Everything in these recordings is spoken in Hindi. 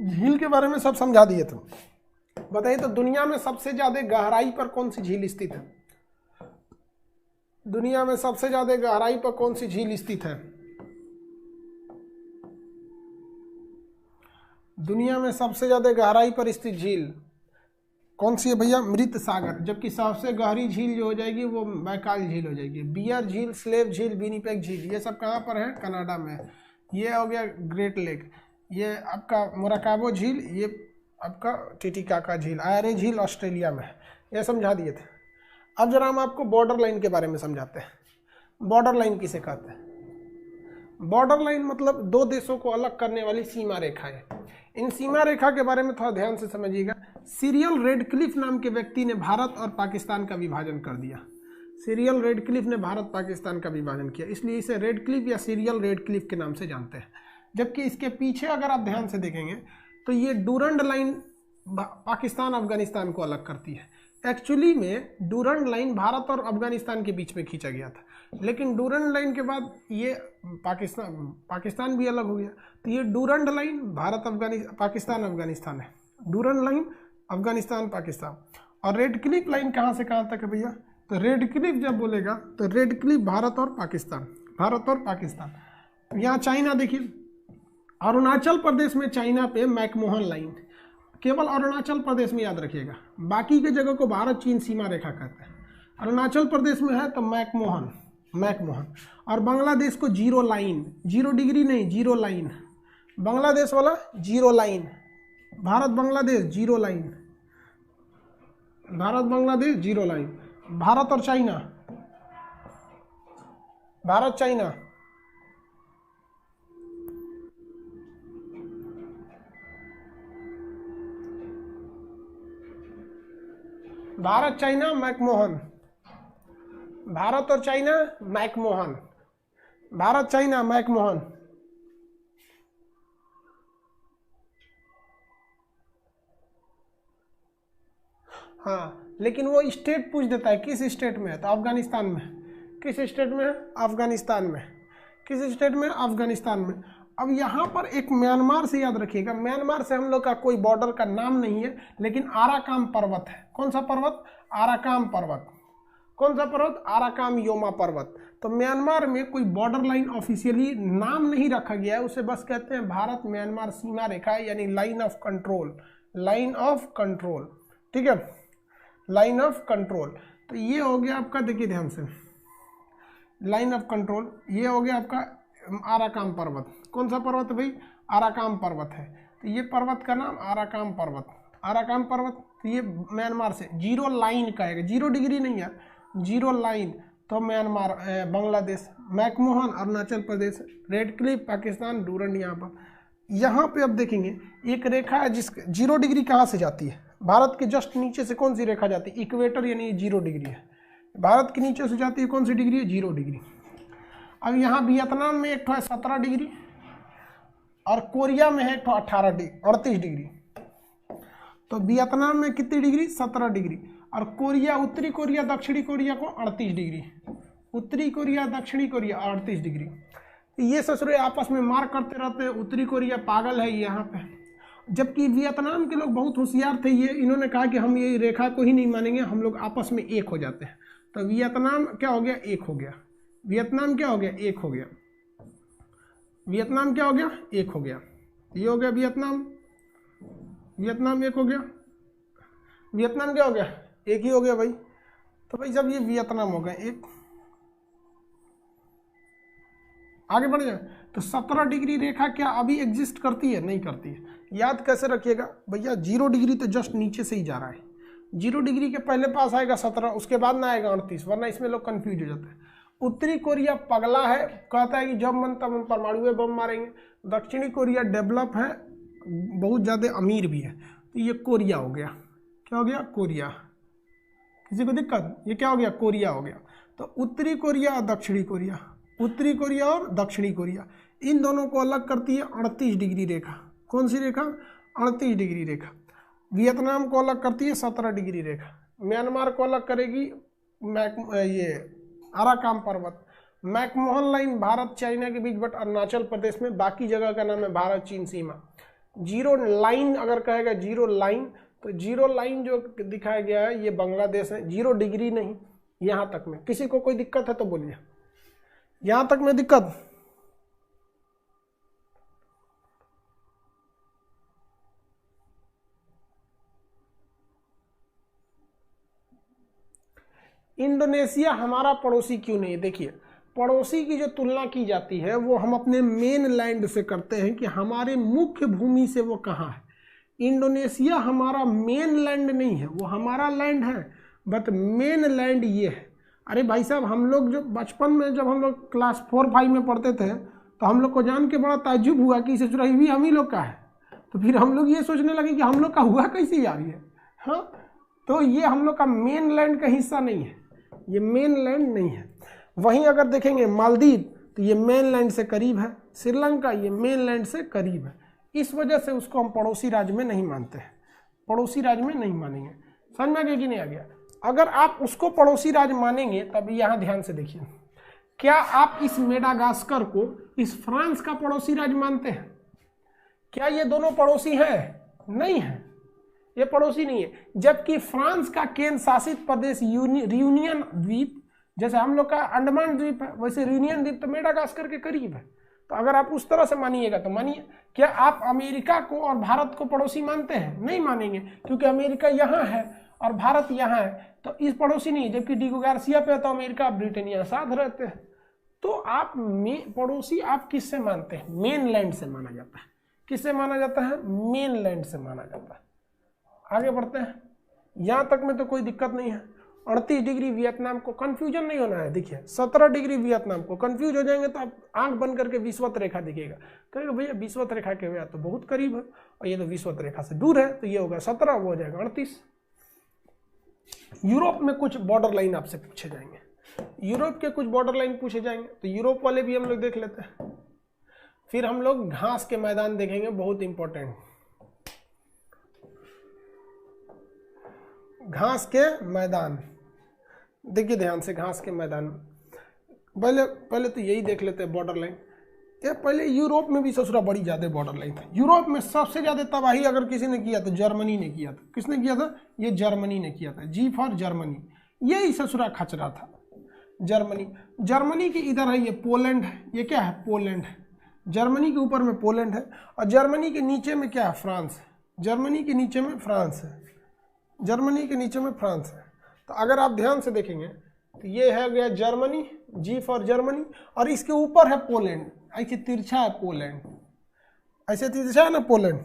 झील के बारे में सब समझा दिए थे। बताइए तो दुनिया में सबसे ज्यादा गहराई पर कौन सी झील स्थित है? दुनिया में सबसे ज्यादा गहराई पर कौन सी झील स्थित है? दुनिया में सबसे ज्यादा गहराई पर स्थित झील कौन सी है भैया? मृत सागर। जबकि सबसे गहरी झील जो हो जाएगी वो मैकाल झील हो जाएगी। बियर झील, स्लेव झील, विनिपेग झील, ये सब कहाँ पर है? कनाडा में। ये हो गया ग्रेट लेक, ये आपका मोराकाबो झील, ये आपका टिटिकाका झील, आयरे झील ऑस्ट्रेलिया में है। ये समझा दिए थे। अब जरा हम आपको बॉर्डर लाइन के बारे में समझाते हैं। बॉर्डर लाइन किसे कहते हैं? बॉर्डर लाइन मतलब दो देशों को अलग करने वाली सीमा रेखा है। इन सीमा रेखा के बारे में थोड़ा ध्यान से समझिएगा। सीरियल रेडक्लिफ नाम के व्यक्ति ने भारत और पाकिस्तान का विभाजन कर दिया। सीरियल रेडक्लिफ ने भारत पाकिस्तान का विभाजन किया, इसलिए इसे रेडक्लिफ या सीरियल रेडक्लिफ के नाम से जानते हैं। जबकि इसके पीछे अगर आप ध्यान से देखेंगे तो ये डूरंड लाइन पाकिस्तान अफगानिस्तान को अलग करती है। एक्चुअली में डूरंड लाइन भारत और अफगानिस्तान के बीच में खींचा गया था, लेकिन डूरंड लाइन के बाद ये पाकिस्तान भी अलग हो गया। तो ये डूरंड लाइन भारत पाकिस्तान अफगानिस्तान है। Durand line Afghanistan Pakistan. और रेडक्लिफ लाइन कहाँ से कहाँ तक है भैया? तो रेडक्लिफ जब बोलेगा तो रेडक्लिफ भारत और पाकिस्तान, भारत और पाकिस्तान। यहाँ चाइना देखिए, अरुणाचल प्रदेश में चाइना पे मैकमोहन लाइन, केवल अरुणाचल प्रदेश में याद रखिएगा, बाकी के जगह को भारत चीन सीमा रेखा कहते हैं। अरुणाचल प्रदेश में है तो मैकमोहन, मैकमोहन। और बांग्लादेश को जीरो लाइन, 0 डिग्री नहीं, जीरो लाइन। बांग्लादेश वाला zero line, Bharat Bangladesh zero line, Bharat Bangladesh zero line. Bharat और China, Bharat China, Bharat China McMahon, Bharat और China McMahon, Bharat China McMahon. हाँ, लेकिन वो स्टेट पूछ देता है किस स्टेट में है, तो अफगानिस्तान में। किस स्टेट में है? अफगानिस्तान में। किस स्टेट में? अफगानिस्तान में। अब यहाँ पर एक म्यांमार से याद रखिएगा, म्यांमार से हम लोग का कोई बॉर्डर का नाम नहीं है, लेकिन आराकाम पर्वत है। कौन सा पर्वत? आराकाम पर्वत। कौन सा पर्वत? आराकाम योमा पर्वत। तो म्यांमार में कोई बॉर्डर लाइन ऑफिशियली नाम नहीं रखा गया है, उसे बस कहते हैं भारत म्यांमार सीमा रेखा, यानी line of control, line of control. ठीक है, लाइन ऑफ कंट्रोल। तो ये हो गया आपका, देखिए ध्यान से, लाइन ऑफ कंट्रोल। ये हो गया आपका आराकाम पर्वत। कौन सा पर्वत है भाई? आराकाम पर्वत है। तो ये पर्वत का नाम आराकाम पर्वत, आराकाम पर्वत। तो ये म्यांमार से जीरो लाइन कहेगा, 0 डिग्री नहीं है, जीरो लाइन। तो Myanmar, Bangladesh, McMahon Arunachal Pradesh, Radcliffe Pakistan, Durand यहाँ पर। यहाँ पे अब देखेंगे एक रेखा है जिस 0 डिग्री कहाँ से जाती है? भारत के जस्ट नीचे से कौन सी रेखा जाती है? इक्वेटर, यानी 0 डिग्री है। भारत के नीचे से जाती है कौन सी डिग्री है? 0 डिग्री। अब यहाँ वियतनाम में एक है 17 डिग्री, और कोरिया में है 38 डिग्री। तो वियतनाम में कितनी डिग्री? 17 डिग्री। और कोरिया, उत्तरी कोरिया दक्षिणी कोरिया को 38 डिग्री। उत्तरी कोरिया दक्षिणी कोरिया 38 डिग्री। ये ससुरे आपस में मार करते रहते हैं, उत्तरी कोरिया पागल है यहाँ पे। जबकि वियतनाम के लोग बहुत होशियार थे, ये इन्होंने कहा कि हम ये रेखा को ही नहीं मानेंगे, हम लोग आपस में एक हो जाते हैं। तो वियतनाम क्या हो गया? एक हो गया। वियतनाम क्या हो गया? एक हो गया। वियतनाम क्या हो गया? एक हो गया। ये हो गया वियतनाम, वियतनाम एक हो गया। वियतनाम क्या हो गया? एक ही हो गया भाई। तो भाई जब ये वियतनाम हो गए एक, आगे बढ़ जाए तो 17 डिग्री रेखा क्या अभी एग्जिस्ट करती है? नहीं करती है। याद कैसे रखिएगा भैया? 0 डिग्री तो जस्ट नीचे से ही जा रहा है। 0 डिग्री के पहले पास आएगा 17, उसके बाद ना आएगा 38, वरना इसमें लोग कंफ्यूज हो जाते हैं। उत्तरी कोरिया पगला है, कहता है कि जब मन तब हम परमाणु बम मारेंगे। दक्षिणी कोरिया डेवलप है, बहुत ज़्यादा अमीर भी है। तो ये कोरिया हो गया। क्या हो गया? कोरिया। किसी को दिक्कत? ये क्या हो गया? कोरिया हो गया। तो उत्तरी कोरिया और दक्षिणी कोरिया, उत्तरी कोरिया और दक्षिणी कोरिया, इन दोनों को अलग करती है 38 डिग्री रेखा। कौन सी रेखा? 38 डिग्री रेखा। वियतनाम को अलग करती है 17 डिग्री रेखा। म्यांमार को अलग करेगी ये आराकाम पर्वत। मैकमोहन लाइन भारत चाइना के बीच, बट अरुणाचल प्रदेश में, बाकी जगह का नाम है भारत चीन सीमा। जीरो लाइन अगर कहेगा जीरो लाइन, तो जीरो लाइन जो दिखाया गया है ये बांग्लादेश है, 0 डिग्री नहीं। यहाँ तक में किसी को कोई दिक्कत है तो बोलिए, यहाँ तक में दिक्कत? इंडोनेशिया हमारा पड़ोसी क्यों नहीं है? देखिए, पड़ोसी की जो तुलना की जाती है वो हम अपने मेन लैंड से करते हैं कि हमारे मुख्य भूमि से वो कहाँ है। इंडोनेशिया हमारा मेन लैंड नहीं है, वो हमारा लैंड है, बट मेन लैंड ये है। अरे भाई साहब, हम लोग जो बचपन में जब हम लोग क्लास 4-5 में पढ़ते थे तो हम लोग को जान के बड़ा ताज्जुब हुआ कि इसे चुराई हुई हम ही लोग का है। तो फिर हम लोग ये सोचने लगे कि हम लोग का हुआ कैसे यार ये। हाँ, तो ये हम लोग का मेन लैंड का हिस्सा नहीं है, ये मेन लैंड नहीं है। वहीं अगर देखेंगे मालदीव तो ये मेन लैंड से करीब है, श्रीलंका ये मेन लैंड से करीब है, इस वजह से उसको हम पड़ोसी राज्य में नहीं मानते हैं, पड़ोसी राज्य में नहीं मानेंगे। समझ में आ गया कि नहीं आ गया? अगर आप उसको पड़ोसी राज्य मानेंगे तब यहाँ ध्यान से देखिए, क्या आप इस मेडागास्कर को इस फ्रांस का पड़ोसी राज्य मानते हैं? क्या ये दोनों पड़ोसी हैं? नहीं है, ये पड़ोसी नहीं है। जबकि फ्रांस का केंद्र शासित प्रदेश रियूनियन द्वीप, जैसे हम लोग का अंडमान द्वीप है, वैसे रियूनियन द्वीप तो मेडागास्कर के करीब है। तो अगर आप उस तरह से मानिएगा तो मानिए। क्या आप अमेरिका को और भारत को पड़ोसी मानते हैं? नहीं मानेंगे, क्योंकि अमेरिका यहाँ है और भारत यहाँ है, तो इस पड़ोसी नहीं। जबकि डिगो गार्सिया पे तो अमेरिका ब्रिटेन यहाँ साथ रहते हैं। तो आप पड़ोसी आप किससे मानते हैं? मेन लैंड से माना जाता है। किससे माना जाता है? मेन लैंड से माना जाता है। आगे बढ़ते हैं, यहाँ तक में तो कोई दिक्कत नहीं है। 38 डिग्री वियतनाम को कंफ्यूजन नहीं होना है। देखिए 17 डिग्री वियतनाम को कंफ्यूज हो जाएंगे तो आप आंख बंद करके विषुवत रेखा दिखेगा, कहेगा भैया विषुवत रेखा के हुआ तो बहुत करीब है और ये तो विषुवत रेखा से दूर है, तो ये होगा 17, वो हो जाएगा 38। यूरोप में कुछ बॉर्डर लाइन आपसे पूछे जाएंगे, यूरोप के कुछ बॉर्डर लाइन पूछे जाएंगे, तो यूरोप वाले भी हम लोग देख लेते हैं। फिर हम लोग घास के मैदान देखेंगे, बहुत इंपॉर्टेंट। घास के मैदान देखिए ध्यान से, घास के मैदान पहले तो यही देख लेते हैं बॉर्डर लाइन। ये पहले यूरोप में भी ससुरा बड़ी ज़्यादा बॉर्डर लाइन था। यूरोप में सबसे ज़्यादा तबाही अगर किसी ने किया तो जर्मनी ने किया था। किसने किया था? ये जर्मनी ने किया था। जी फॉर जर्मनी, यही ससुरा खचरा था जर्मनी। जर्मनी के इधर है ये पोलैंड है, ये क्या है? पोलैंड है। जर्मनी के ऊपर में पोलैंड है और जर्मनी के नीचे में क्या है? फ्रांस है। जर्मनी के नीचे में फ्रांस है, जर्मनी के नीचे में फ्रांस है। तो अगर आप ध्यान से देखेंगे तो ये है गया जर्मनी, जी फॉर जर्मनी, और इसके ऊपर है पोलैंड। ऐसे तिरछा है पोलैंड, ऐसे तिरछा है ना पोलैंड,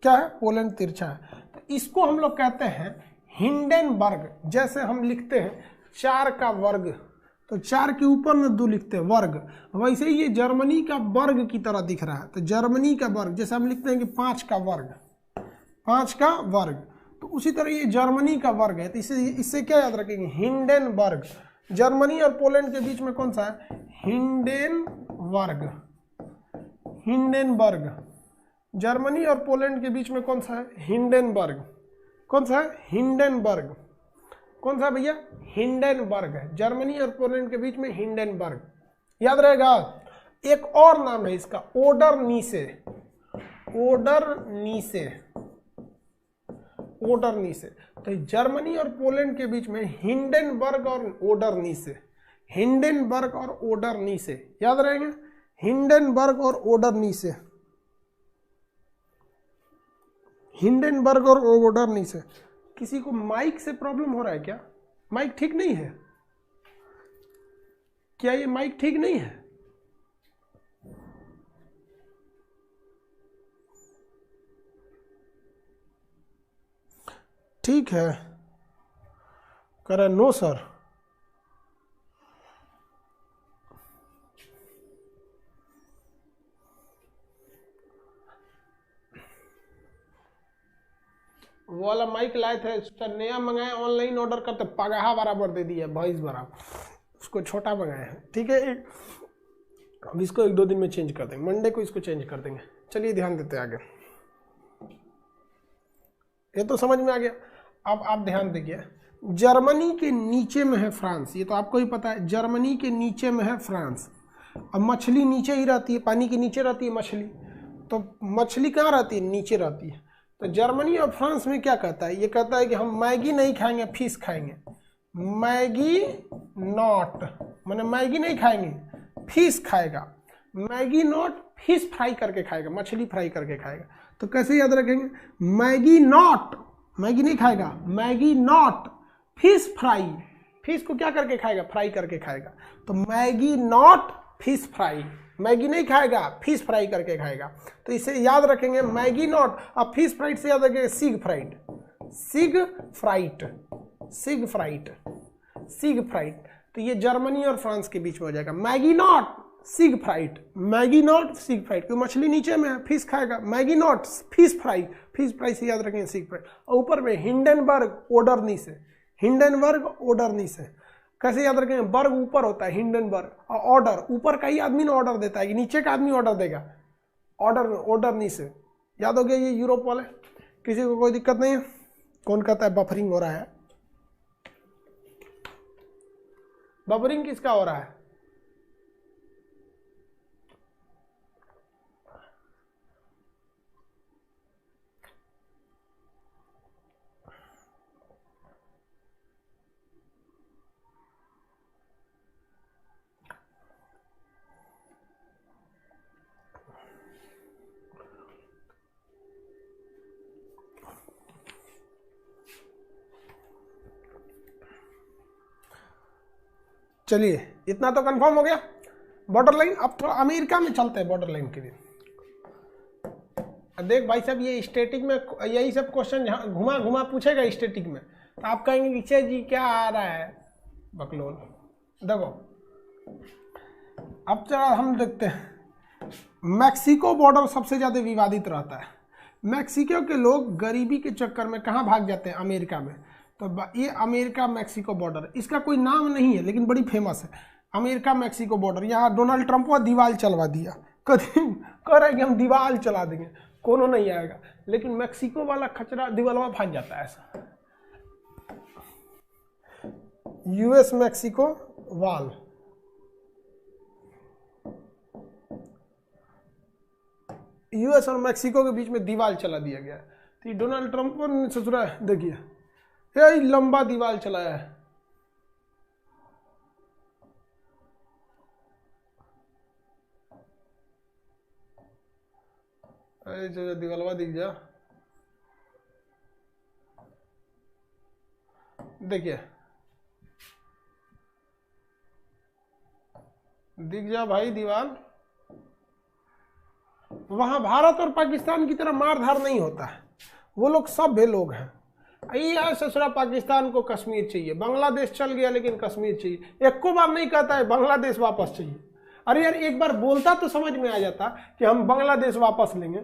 क्या है? पोलैंड तिरछा है। तो इसको हम लोग कहते हैं हिंडेनबर्ग। जैसे हम लिखते हैं 4 का वर्ग, तो 4 के ऊपर में 2 लिखते हैं वर्ग, वैसे ही ये जर्मनी का वर्ग की तरह दिख रहा है। तो जर्मनी का वर्ग, जैसे हम लिखते हैं कि 5 का वर्ग, 5 का वर्ग, तो उसी तरह ये जर्मनी का वर्ग है। तो इससे क्या याद रखेंगे? हिंडेनबर्ग। जर्मनी और पोलैंड के बीच में कौन सा है? हिंडेनबर्ग। हिंडेनबर्ग। जर्मनी और पोलैंड के बीच में कौन सा है? हिंडेनबर्ग। कौन सा है? हिंडेनबर्ग। कौन सा भैया? हिंडेनबर्ग है। जर्मनी और पोलैंड के बीच में हिंडेनबर्ग, याद रहेगा। एक और नाम है इसका, ओडरनीसे। ओडरनीसे, ओडरनीसे। तो जर्मनी और पोलैंड के बीच में हिंडेनबर्ग और ओडरनीसे, हिंडेनबर्ग और ओडरनीसे, याद रहेंगे। हिंडेनबर्ग और ओडरनीसे, हिंडेनबर्ग और ओडरनीसे। किसी को माइक से प्रॉब्लम हो रहा है क्या? माइक ठीक नहीं है क्या? ये माइक ठीक नहीं है? ठीक है, कह रहा नो सर। वो वाला माइक लाए थे, उसका नया मंगाए, ऑनलाइन ऑर्डर करते पगाहा बराबर दे दिया, 22 बराबर, उसको छोटा मंगाए हैं। ठीक है, अब इसको 1-2 दिन में चेंज कर देंगे, मंडे को इसको चेंज कर देंगे। चलिए ध्यान देते आगे, ये तो समझ में आ गया। अब आप ध्यान देखिए, जर्मनी के नीचे में है फ्रांस, ये तो आपको ही पता है। जर्मनी के नीचे में है फ्रांस। अब मछली नीचे ही रहती है, पानी के नीचे रहती है मछली, तो मछली कहाँ रहती है? नीचे रहती है। तो जर्मनी और फ्रांस में क्या कहता है? ये कहता है कि हम मैगी नहीं खाएंगे, फिश खाएंगे। मैगी नॉट, माने मैगी नहीं खाएंगे, फिश खाएगा। मैगी नॉट, फिश फ्राई करके खाएगा, मछली फ्राई करके खाएगा। तो कैसे याद रखेंगे? मैगी नॉट, मैगी नहीं खाएगा, Maginot fish fry, fish को क्या करके खाएगा? फ्राई करके खाएगा। तो Maggi not fish fry, Maggi नहीं खाएगा, फिश फ्राई करके खाएगा। तो इसे याद रखेंगे मैगी नॉट। अब फिश फ्राइड से याद रखेंगे सिग फ्राइड, सिग फ्राइट, सिग फ्राइट, सिग फ्राइट। तो ये जर्मनी और फ्रांस के बीच में हो जाएगा। Maginot Siegfried, Maginot Siegfried, क्योंकि मछली नीचे में है, फिश खाएगा। Maginot fish fry, fish fry से याद रखेंगे सिग फ्राइड। और ऊपर में हिंडनबर्ग ओडरनिस है, हिंडनबर्ग ओडरनिस है। कैसे याद रखेंगे? बर्ग ऊपर होता है, हिंडनबर्ग, और ऑर्डर ऊपर का ही आदमी ने ऑर्डर देता है कि नीचे का आदमी ऑर्डर देगा। ऑर्डर ओडरनिस है, याद हो गया? ये यूरोप वाले, किसी को कोई दिक्कत नहीं है? कौन कहता है बफरिंग हो रहा है? बफरिंग किसका हो रहा है? चलिए, इतना तो कंफर्म हो गया बॉर्डर लाइन। अब थोड़ा अमेरिका में चलते हैं बॉर्डर लाइन के लिए। देख भाई साहब, ये स्टैटिक में यही सब क्वेश्चन घुमा घुमा पूछेगा स्टैटिक में, तो आप कहेंगे कि चे जी क्या आ रहा है बकलोल। देखो अब चलो हम देखते हैं, मैक्सिको बॉर्डर सबसे ज़्यादा विवादित रहता है। मैक्सिको के लोग गरीबी के चक्कर में कहाँ भाग जाते हैं? अमेरिका में। तो ये अमेरिका मैक्सिको बॉर्डर, इसका कोई नाम नहीं है लेकिन बड़ी फेमस है, अमेरिका मैक्सिको बॉर्डर। यहाँ डोनाल्ड ट्रंप को दीवार चलवा दिया, कह रहे कि हम दीवार चला देंगे, कोनो नहीं आएगा। लेकिन मैक्सिको वाला खचरा दीवालवा भाग जाता है ऐसा। यूएस मैक्सिको वाल, यूएस और मैक्सिको के बीच में दीवार चला दिया गया। तो ये डोनाल्ड ट्रंप ने ससुरा देखिए यही लंबा दीवार चलाया है। जो दीवालवा दिख जा, देखिए दिख जा भाई दीवार। वहां भारत और पाकिस्तान की तरह मारधार नहीं होता है, वो लोग सभ्य लोग हैं। यार ससुरा पाकिस्तान को कश्मीर चाहिए, बांग्लादेश चल गया लेकिन कश्मीर चाहिए। एक को बार नहीं कहता है बांग्लादेश वापस चाहिए। अरे यार एक बार बोलता तो समझ में आ जाता कि हम बांग्लादेश वापस लेंगे,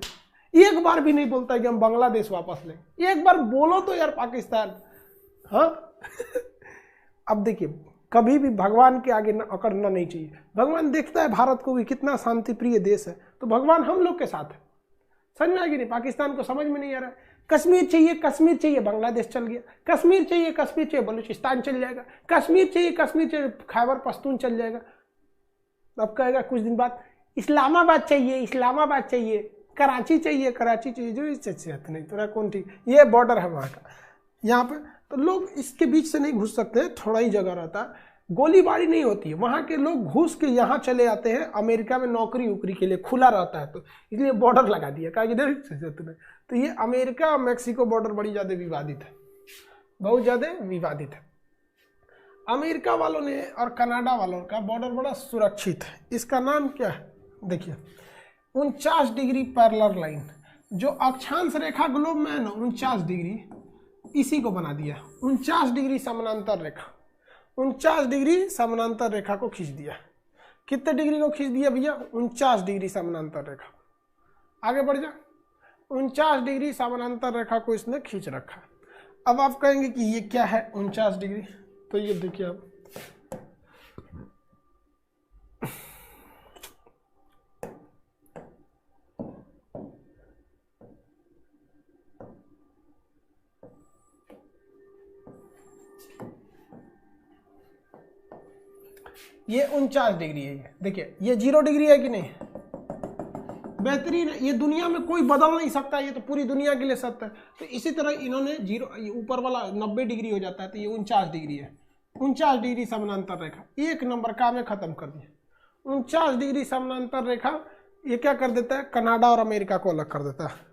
एक बार भी नहीं बोलता कि हम बांग्लादेश वापस लेंगे। एक बार बोलो तो यार पाकिस्तान, हाँ। अब देखिए कभी भी भगवान के आगे अकड़ना नहीं चाहिए। भगवान देखता है भारत को भी कितना शांति प्रिय देश है, तो भगवान हम लोग के साथ है। समझ में आ गई नहीं? पाकिस्तान को समझ में नहीं आ रहा है। कश्मीर चाहिए, कश्मीर चाहिए, बांग्लादेश चल गया। कश्मीर चाहिए, कश्मीर चाहिए, बलूचिस्तान चल जाएगा। कश्मीर चाहिए, कश्मीर चाहिए, खैबर पख्तून चल जाएगा। अब कहेगा कुछ दिन बाद इस्लामाबाद चाहिए, इस्लामाबाद चाहिए, कराची चाहिए, कराची चाहिए, जो इससे नहीं तो कौन ठीक। ये बॉर्डर है वहाँ का, यहाँ पे तो लोग इसके बीच से नहीं घुस सकते, थोड़ा ही जगह रहता है, गोलीबारी नहीं होती है। वहाँ के लोग घुस के यहाँ चले आते हैं, अमेरिका में नौकरी उकरी के लिए खुला रहता है, तो इसलिए बॉर्डर लगा दिया, कहा कि तो ये अमेरिका और मैक्सिको बॉर्डर बड़ी ज़्यादा विवादित है, बहुत ज़्यादा विवादित है। अमेरिका वालों ने और कनाडा वालों का बॉर्डर बड़ा सुरक्षित है। इसका नाम क्या है? देखिए 49 डिग्री पैरेलल लाइन, जो अक्षांश रेखा ग्लोब में है ना 49 डिग्री, इसी को बना दिया। 49 डिग्री समानांतर रेखा, 49 डिग्री समानांतर रेखा को खींच दिया। कितने डिग्री को खींच दिया भैया? 49 डिग्री समानांतर रेखा। आगे बढ़ जा, 49 डिग्री समानांतर रेखा को इसने खींच रखा। अब आप कहेंगे कि ये क्या है 49 डिग्री? तो ये देखिए आप, ये 49 डिग्री है। देखिए ये 0 डिग्री है कि नहीं? बेहतरीन है, ये दुनिया में कोई बदल नहीं सकता, ये तो पूरी दुनिया के लिए सत्य है। तो इसी तरह इन्होंने जीरो, ऊपर वाला 90 डिग्री हो जाता है, तो ये 49 डिग्री है। 49 डिग्री समानांतर रेखा, एक नंबर का में खत्म कर दिया। 49 डिग्री समानांतर रेखा ये क्या कर देता है, कनाडा और अमेरिका को अलग कर देता है।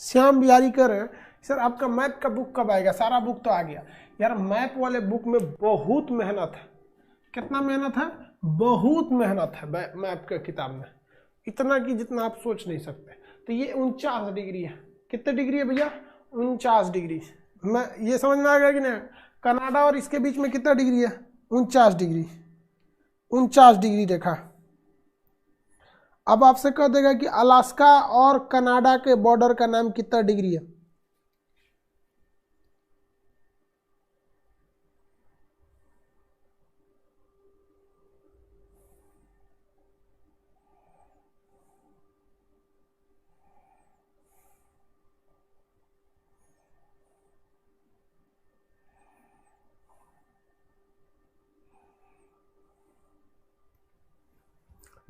श्याम बिहारी कर सर आपका मैथ का बुक कब आएगा? सारा बुक तो आ गया यार। मैथ वाले बुक में बहुत मेहनत है। कितना मेहनत है? बहुत मेहनत है मैथ के किताब में, इतना कि जितना आप सोच नहीं सकते। तो ये 49 डिग्री है। कितने डिग्री है भैया? 49 डिग्री। मैं ये समझ में आ गया कि नहीं? कनाडा और इसके बीच में कितना डिग्री है? 49 डिग्री। 49 डिग्री रेखा। अब आपसे कह देगा कि अलास्का और कनाडा के बॉर्डर का नाम कितना डिग्री है?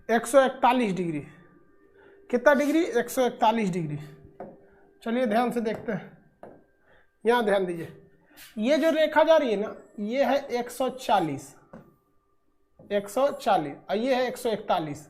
एक 141 डिग्री। कितना डिग्री? 141 डिग्री। चलिए ध्यान से देखते हैं, यहाँ ध्यान दीजिए। ये जो रेखा जा रही है ना, ये है 140 और ये है 141।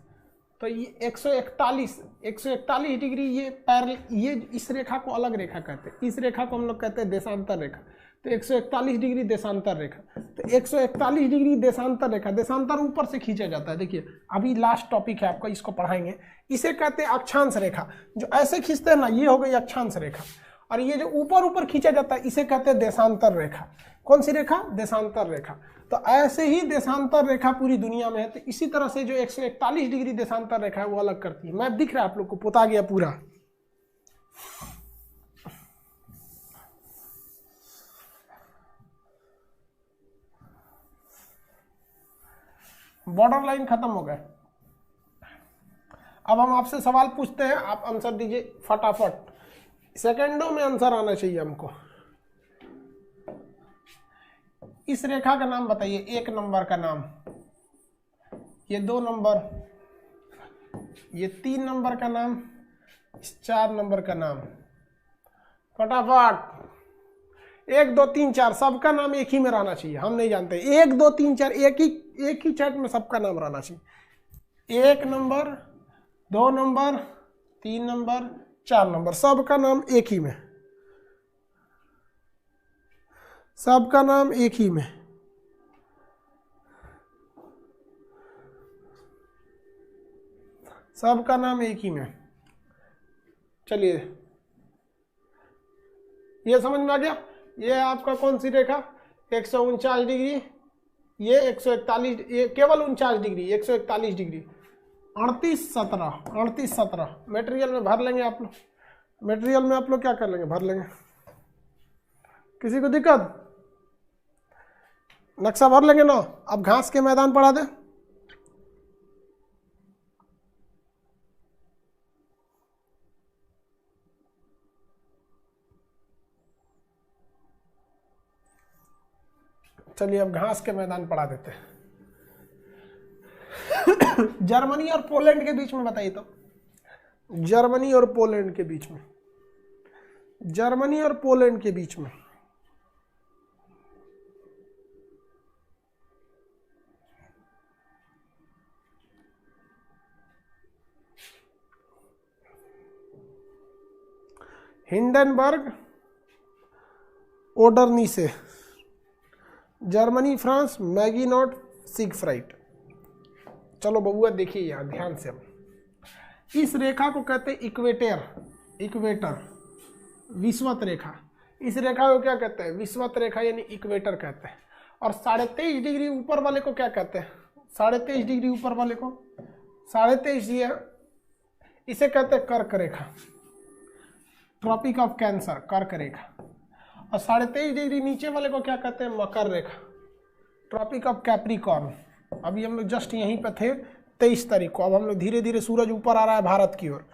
तो ये 141 डिग्री ये पैरेलल, ये इस रेखा को अलग रेखा कहते हैं। इस रेखा को हम लोग कहते हैं देशांतर रेखा। तो 141 डिग्री देशांतर रेखा। तो 141 डिग्री देशांतर रेखा, देशांतर ऊपर से खींचा जाता है। देखिए अभी लास्ट टॉपिक है आपका, इसको पढ़ाएंगे। इसे कहते हैं अक्षांश रेखा। जो ऐसे खींचते हैं ना, ये हो गई अक्षांश रेखा। और ये जो ऊपर ऊपर खींचा जाता है, इसे कहते हैं देशांतर रेखा। कौन सी रेखा? देशांतर रेखा। तो ऐसे ही देशांतर रेखा पूरी दुनिया में है। तो इसी तरह से जो 141 डिग्री देशांतर रेखा है वो अलग करती है। मैप दिख रहा है आप लोग को? पोता गया पूरा। बॉर्डर लाइन खत्म हो गए। अब हम आपसे सवाल पूछते हैं, आप आंसर दीजिए फटाफट। सेकंडों में आंसर आना चाहिए हमको। इस रेखा का नाम बताइए। 1 नंबर का नाम, ये 2 नंबर, ये 3 नंबर का नाम, इस 4 नंबर का नाम। फटाफट। 1 2 3 4 सबका नाम एक ही में रहना चाहिए। हम नहीं जानते 1 2 3 4, एक ही चैट में सबका नाम रहना चाहिए। 1 नंबर, 2 नंबर, 3 नंबर, 4 नंबर, सबका नाम एक ही में। सबका नाम एक ही में। सबका नाम एक ही में। चलिए ये समझ में आ गया। ये आपका कौन सी रेखा? 149 डिग्री, ये 141, ये केवल 49 डिग्री, 141 डिग्री। 38 17 मटेरियल में भर लेंगे आप लोग। मटेरियल में आप लोग क्या कर लेंगे? भर लेंगे। किसी को दिक्कत? नक्शा भर लेंगे ना? अब घास के मैदान पढ़ा दे। चलिए अब घास के मैदान पढ़ा देते हैं। जर्मनी और पोलैंड के बीच में बताइए तो। जर्मनी और पोलैंड के बीच में, जर्मनी और पोलैंड के बीच में Hindenburg Oder Neisse, Germany France Maginot Siegfried. चलो बबुआ देखिए यहाँ ध्यान से। हम इस रेखा को कहते हैं इक्वेटर, इक्वेटर, विषुवत रेखा। इस रेखा को क्या कहते हैं? विषुवत रेखा यानी इक्वेटर कहते हैं। और 23.5 डिग्री ऊपर वाले को क्या कहते हैं? 23.5 डिग्री ऊपर वाले को 23.5 ये, इसे कहते हैं कर्क रेखा, ट्रॉपिक ऑफ कैंसर, कर्क रेखा। और 23.5 डिग्री नीचे वाले को क्या कहते हैं? मकर रेखा, ट्रॉपिक ऑफ कैप्रिकॉर्न। अभी हम लोग जस्ट यहीं पे थे 23 तारीख को। अब हम लोग धीरे धीरे सूरज ऊपर आ रहा है भारत की ओर।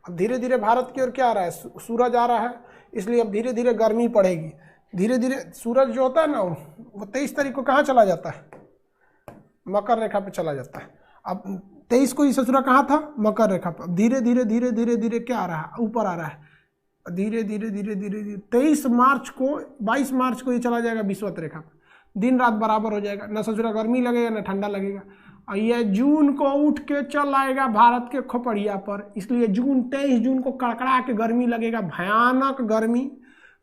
अब धीरे धीरे भारत की ओर क्या आ रहा है? सूरज आ रहा है, इसलिए अब धीरे धीरे गर्मी पड़ेगी। धीरे धीरे सूरज जो होता है ना, वो 23 तारीख को कहाँ चला जाता है? मकर रेखा पे चला जाता है। अब 23 को ये ससुरा कहाँ था, मकर रेखा पे। अब धीरे धीरे धीरे धीरे धीरे क्या आ रहा है, ऊपर आ रहा है, धीरे धीरे धीरे धीरे धीरे 22 मार्च को ये चला जाएगा विषुवत रेखा पे। दिन रात बराबर हो जाएगा, ना ससुरा गर्मी लगेगा ना ठंडा लगेगा। और यह जून को उठ के चल आएगा भारत के खोपड़िया पर, इसलिए 23 जून को कड़कड़ा के गर्मी लगेगा, भयानक गर्मी।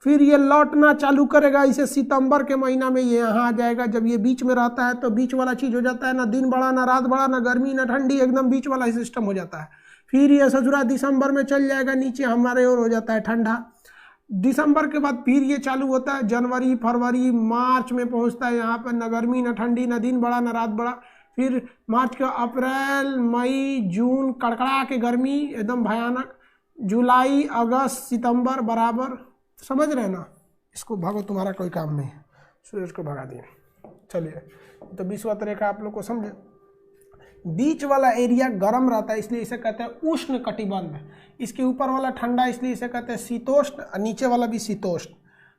फिर ये लौटना चालू करेगा, इसे सितंबर के महीना में ये यहाँ आ जाएगा। जब ये बीच में रहता है तो बीच वाला चीज़ हो जाता है, ना दिन बड़ा ना रात बड़ा, ना गर्मी ना ठंडी, एकदम बीच वाला ही सिस्टम हो जाता है। फिर ये ससुरा दिसंबर में चल जाएगा नीचे, हमारे और हो जाता है ठंडा। दिसंबर के बाद फिर ये चालू होता है, जनवरी फरवरी मार्च में पहुँचता है यहाँ पर, ना गर्मी ना ठंडी, ना दिन बड़ा ना रात बड़ा। फिर मार्च का अप्रैल मई जून कड़कड़ा के गर्मी एकदम भयानक, जुलाई अगस्त सितंबर बराबर। समझ रहे ना, इसको भागो, तुम्हारा कोई काम नहीं है, सूरज को भगा दिए। चलिए, तो विषुवत रेखा आप लोग को समझे। बीच वाला एरिया गर्म रहता है, इसलिए इसे कहते हैं उष्ण कटिबंध। इसके ऊपर वाला ठंडा, इसलिए इसे कहते हैं शीतोष्ण, और नीचे वाला भी शीतोष्ण।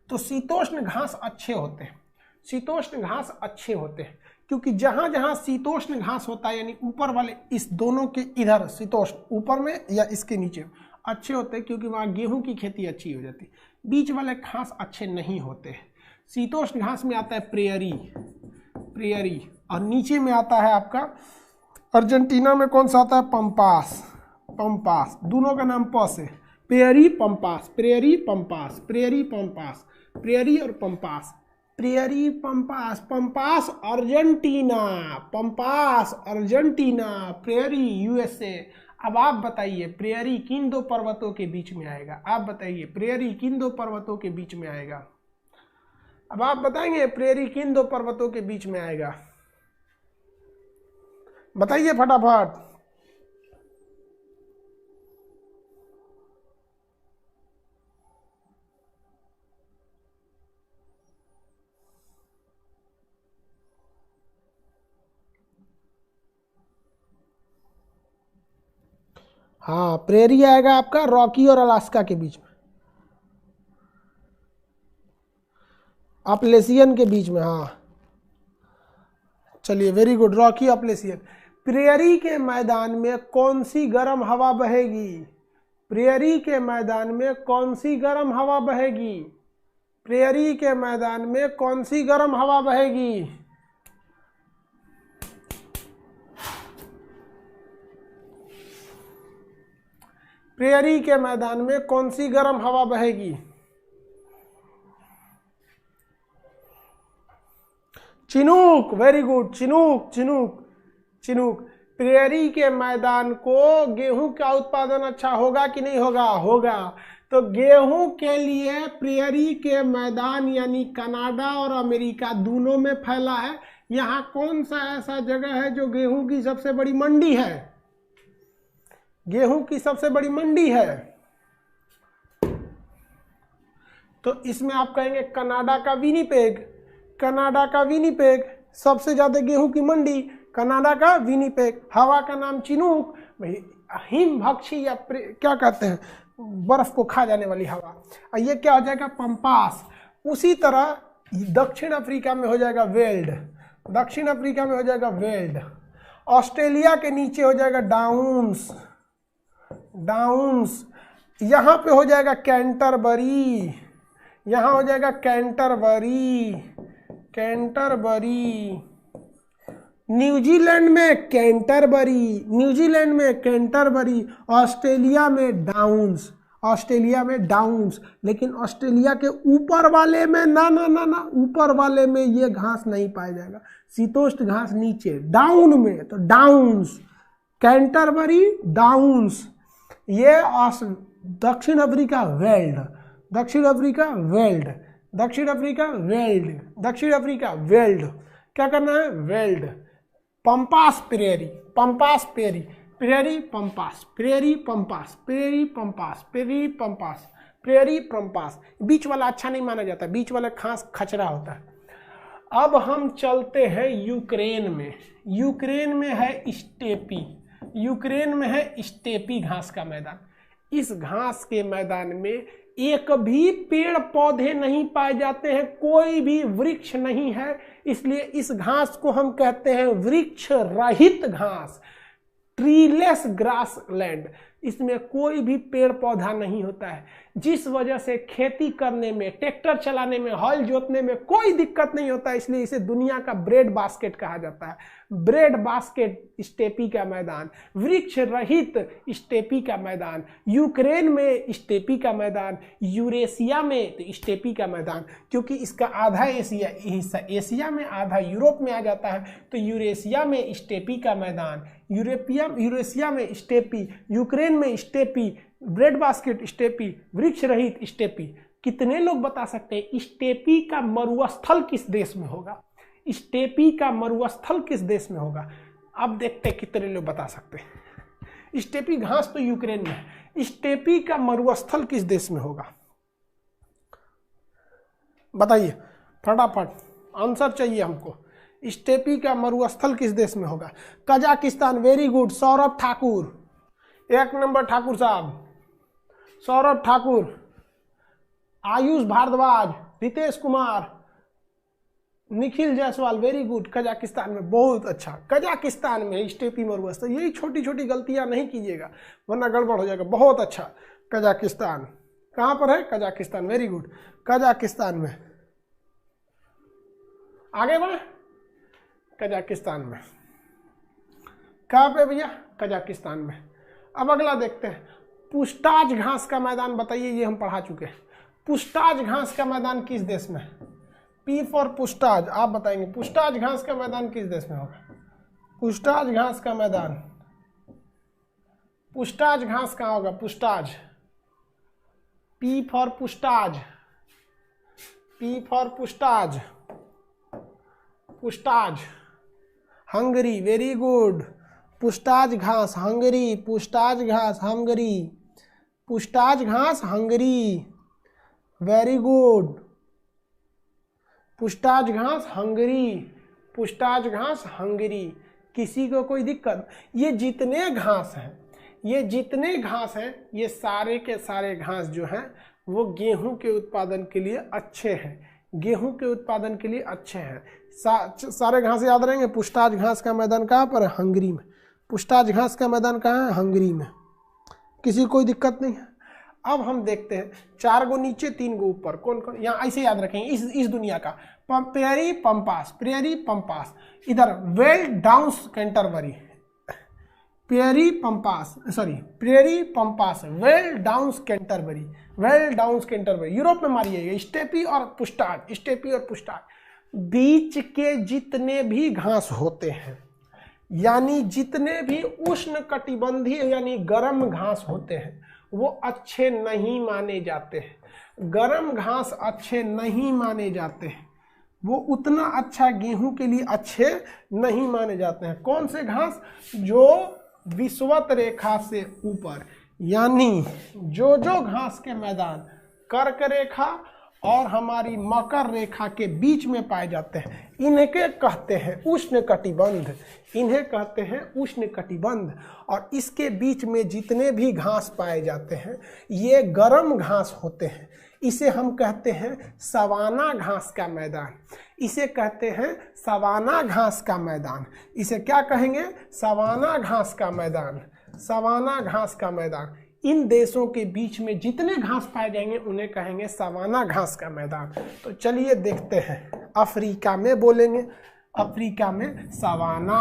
तो शीतोष्ण घास अच्छे होते हैं, शीतोष्ण घास अच्छे होते हैं, क्योंकि जहाँ जहाँ शीतोष्ण घास होता है, यानी ऊपर वाले इस दोनों के इधर शीतोष्ण, ऊपर में या इसके नीचे अच्छे होते हैं, क्योंकि वहाँ गेहूं की खेती अच्छी हो जाती है। बीच वाले घास अच्छे नहीं होते। शीतोष्ण घास में आता है प्रेयरी, और नीचे में आता है आपका अर्जेंटीना में कौन सा आता है, पंपास। दोनों का नाम प से, प्रेयरी पंपास, प्रेयरी और pampas, pampas Argentina, prairie USA. अब आप बताइए प्रेयरी किन दो पर्वतों के बीच में आएगा, आप बताइए प्रेयरी किन दो पर्वतों के बीच में आएगा। अब आप बताएंगे प्रेयरी किन दो पर्वतों के बीच में आएगा, बताइए फटाफट। हाँ, प्रेयरी आएगा आपका रॉकी और अलास्का के बीच में, अपलेशियन के बीच में। हाँ चलिए, very good, Rocky Appalachian. Prairie के मैदान में कौन सी गर्म हवा बहेगी, प्रेयरी के मैदान में कौन सी गर्म हवा बहेगी, प्रेयरी के मैदान में कौन सी गर्म हवा बहेगी। प्रेयरी के मैदान में कौन सी गर्म हवा बहेगी। Chinook, very good, Chinook. Prairie के मैदान को गेहूं का उत्पादन अच्छा होगा कि नहीं होगा, होगा। तो गेहूं के लिए प्रेयरी के मैदान यानी कनाडा और अमेरिका दोनों में फैला है। यहाँ कौन सा ऐसा जगह है जो गेहूं की सबसे बड़ी मंडी है, गेहूं की सबसे बड़ी मंडी है। तो इसमें आप कहेंगे कनाडा का विनीपेग, सबसे ज्यादा गेहूं की मंडी कनाडा का विनीपेग। हवा का नाम चिनूक, हिमभक्षी या क्या कहते हैं, बर्फ को खा जाने वाली हवा। और ये क्या हो जाएगा, पंपास। उसी तरह दक्षिण अफ्रीका में हो जाएगा वेल्ड, ऑस्ट्रेलिया के नीचे हो जाएगा डाउन्स, यहाँ पे हो जाएगा कैंटरबरी, यहाँ हो जाएगा कैंटरबरी। न्यूजीलैंड में कैंटरबरी, ऑस्ट्रेलिया में डाउन्स। लेकिन ऑस्ट्रेलिया के ऊपर वाले में ना, ऊपर वाले में ये घास नहीं पाया जाएगा, शीतोष्ण घास नीचे डाउन में, तो डाउन्स, कैंटरबरी डाउन्स। ये दक्षिण अफ्रीका वेल्ड। क्या करना है, वेल्ड। पंपास प्रेयरी, बीच वाला अच्छा नहीं माना जाता, बीच वाला घास खचरा होता है। अब हम चलते हैं यूक्रेन में है स्टेपी घास का मैदान। इस घास के मैदान में एक भी पेड़ पौधे नहीं पाए जाते हैं, कोई भी वृक्ष नहीं है, इसलिए इस घास को हम कहते हैं वृक्ष रहित घास, ट्रीलेस ग्रास लैंड। इसमें कोई भी पेड़ पौधा नहीं होता है, जिस वजह से खेती करने में, ट्रैक्टर चलाने में, हल जोतने में कोई दिक्कत नहीं होता है, इसलिए इसे दुनिया का ब्रेड बास्केट कहा जाता है। ब्रेड बास्केट स्टेपी का मैदान, वृक्ष रहित स्टेपी का मैदान, यूक्रेन में स्टेपी का मैदान, यूरेशिया में तो स्टेपी का मैदान, क्योंकि इसका आधा एशिया हिस्सा एशिया में, आधा यूरोप में आ जाता है, तो यूरेशिया में स्टेपी का मैदान, यूरेशिया में स्टेपी, यूक्रेन में स्टेपी, ब्रेड बास्केट स्टेपी, वृक्ष रहित स्टेपी। कितने लोग बता सकते हैं स्टेपी का मरुस्थल किस देश में होगा? स्टेपी का मरुस्थल किस देश में होगा? अब देखते हैं कितने लोग बता सकते हैं। स्टेपी घास तो यूक्रेन में है, स्टेपी का मरुस्थल किस देश में होगा? बताइए फटाफट, आंसर चाहिए हमको। स्टेपी का मरुस्थल किस देश में होगा? Kazakhstan. Very good Saurabh Thakur, 1 number Thakur साहब, Saurabh Thakur, Ayush Bhardwaj, Ritesh Kumar, Nikhil Jaiswal, very good. Kazakhstan में, बहुत अच्छा, कजाकिस्तान में स्टेपी मरुस्थल। यही छोटी छोटी गलतियां नहीं कीजिएगा वरना गड़बड़ हो जाएगा। बहुत अच्छा, कजाकिस्तान कहाँ पर है? कजाकिस्तान, वेरी गुड, कजाकिस्तान में। आगे बढ़े, कजाकिस्तान में। कहाँ पे भैया? कजाकिस्तान में। अब अगला देखते हैं, पुस्ताज घास का मैदान बताइए, ये हम पढ़ा चुके हैं। पुस्ताज घास का मैदान किस देश में? पी फॉर पुस्ताज, आप बताएंगे पुस्ताज घास का मैदान किस देश में होगा? पुस्ताज घास का मैदान, पुस्ताज घास कहाँ होगा? Puszta, P for Puszta, P for Puszta, Puszta Hungary, very good. Puszta घास हंगरी, पुस्ताज घास हंगरी, पुस्ताज घास हंगरी, वेरी गुड। पुस्ताज घास हंगरी, पुस्ताज घास हंगरी। किसी को कोई दिक्कत? ये जितने घास हैं, ये जितने घास हैं, ये सारे के सारे घास जो हैं वो गेहूं के उत्पादन के लिए अच्छे हैं, गेहूं के उत्पादन के लिए अच्छे हैं। सारे घास याद रहेंगे। पुस्ताज घास का मैदान कहाँ पर है? हंगरी में। पुस्ताज घास का मैदान कहाँ है? हंगरी में। किसी कोई दिक्कत नहीं है। अब हम देखते हैं 4 गो नीचे 3 गो ऊपर, कौन कौन? यहाँ ऐसे याद रखेंगे इस दुनिया का। प्रेरी पंपास, प्रेरी पंपास, इधर well downs Canterbury, prairie pampas, sorry prairie pampas, well downs Canterbury, well downs Canterbury, Europe में मारिएगा। स्टेपी और पुस्ताज, स्टेपी और पुस्ताज। बीच के जितने भी घास होते हैं, यानी जितने भी उष्ण कटिबंधीय यानी गर्म घास होते हैं, वो अच्छे नहीं माने जाते हैं। गर्म घास अच्छे नहीं माने जाते हैं, वो उतना अच्छा गेहूं के लिए अच्छे नहीं माने जाते हैं। कौन से घास? जो विषुवत रेखा से ऊपर, यानी जो घास के मैदान कर्क रेखा और हमारी मकर रेखा के बीच में पाए जाते हैं, इनके कहते हैं उष्ण कटिबंध, इन्हें कहते हैं उष्ण कटिबंध। और इसके बीच में जितने भी घास पाए जाते हैं ये गर्म घास होते हैं। इसे हम कहते हैं सवाना घास का मैदान, इसे कहते हैं सवाना घास का मैदान। इसे क्या कहेंगे? सवाना घास का मैदान, सवाना घास का मैदान। इन देशों के बीच में जितने घास पाए जाएंगे उन्हें कहेंगे सवाना घास का मैदान। तो चलिए देखते हैं, अफ्रीका में बोलेंगे, अफ्रीका में सवाना,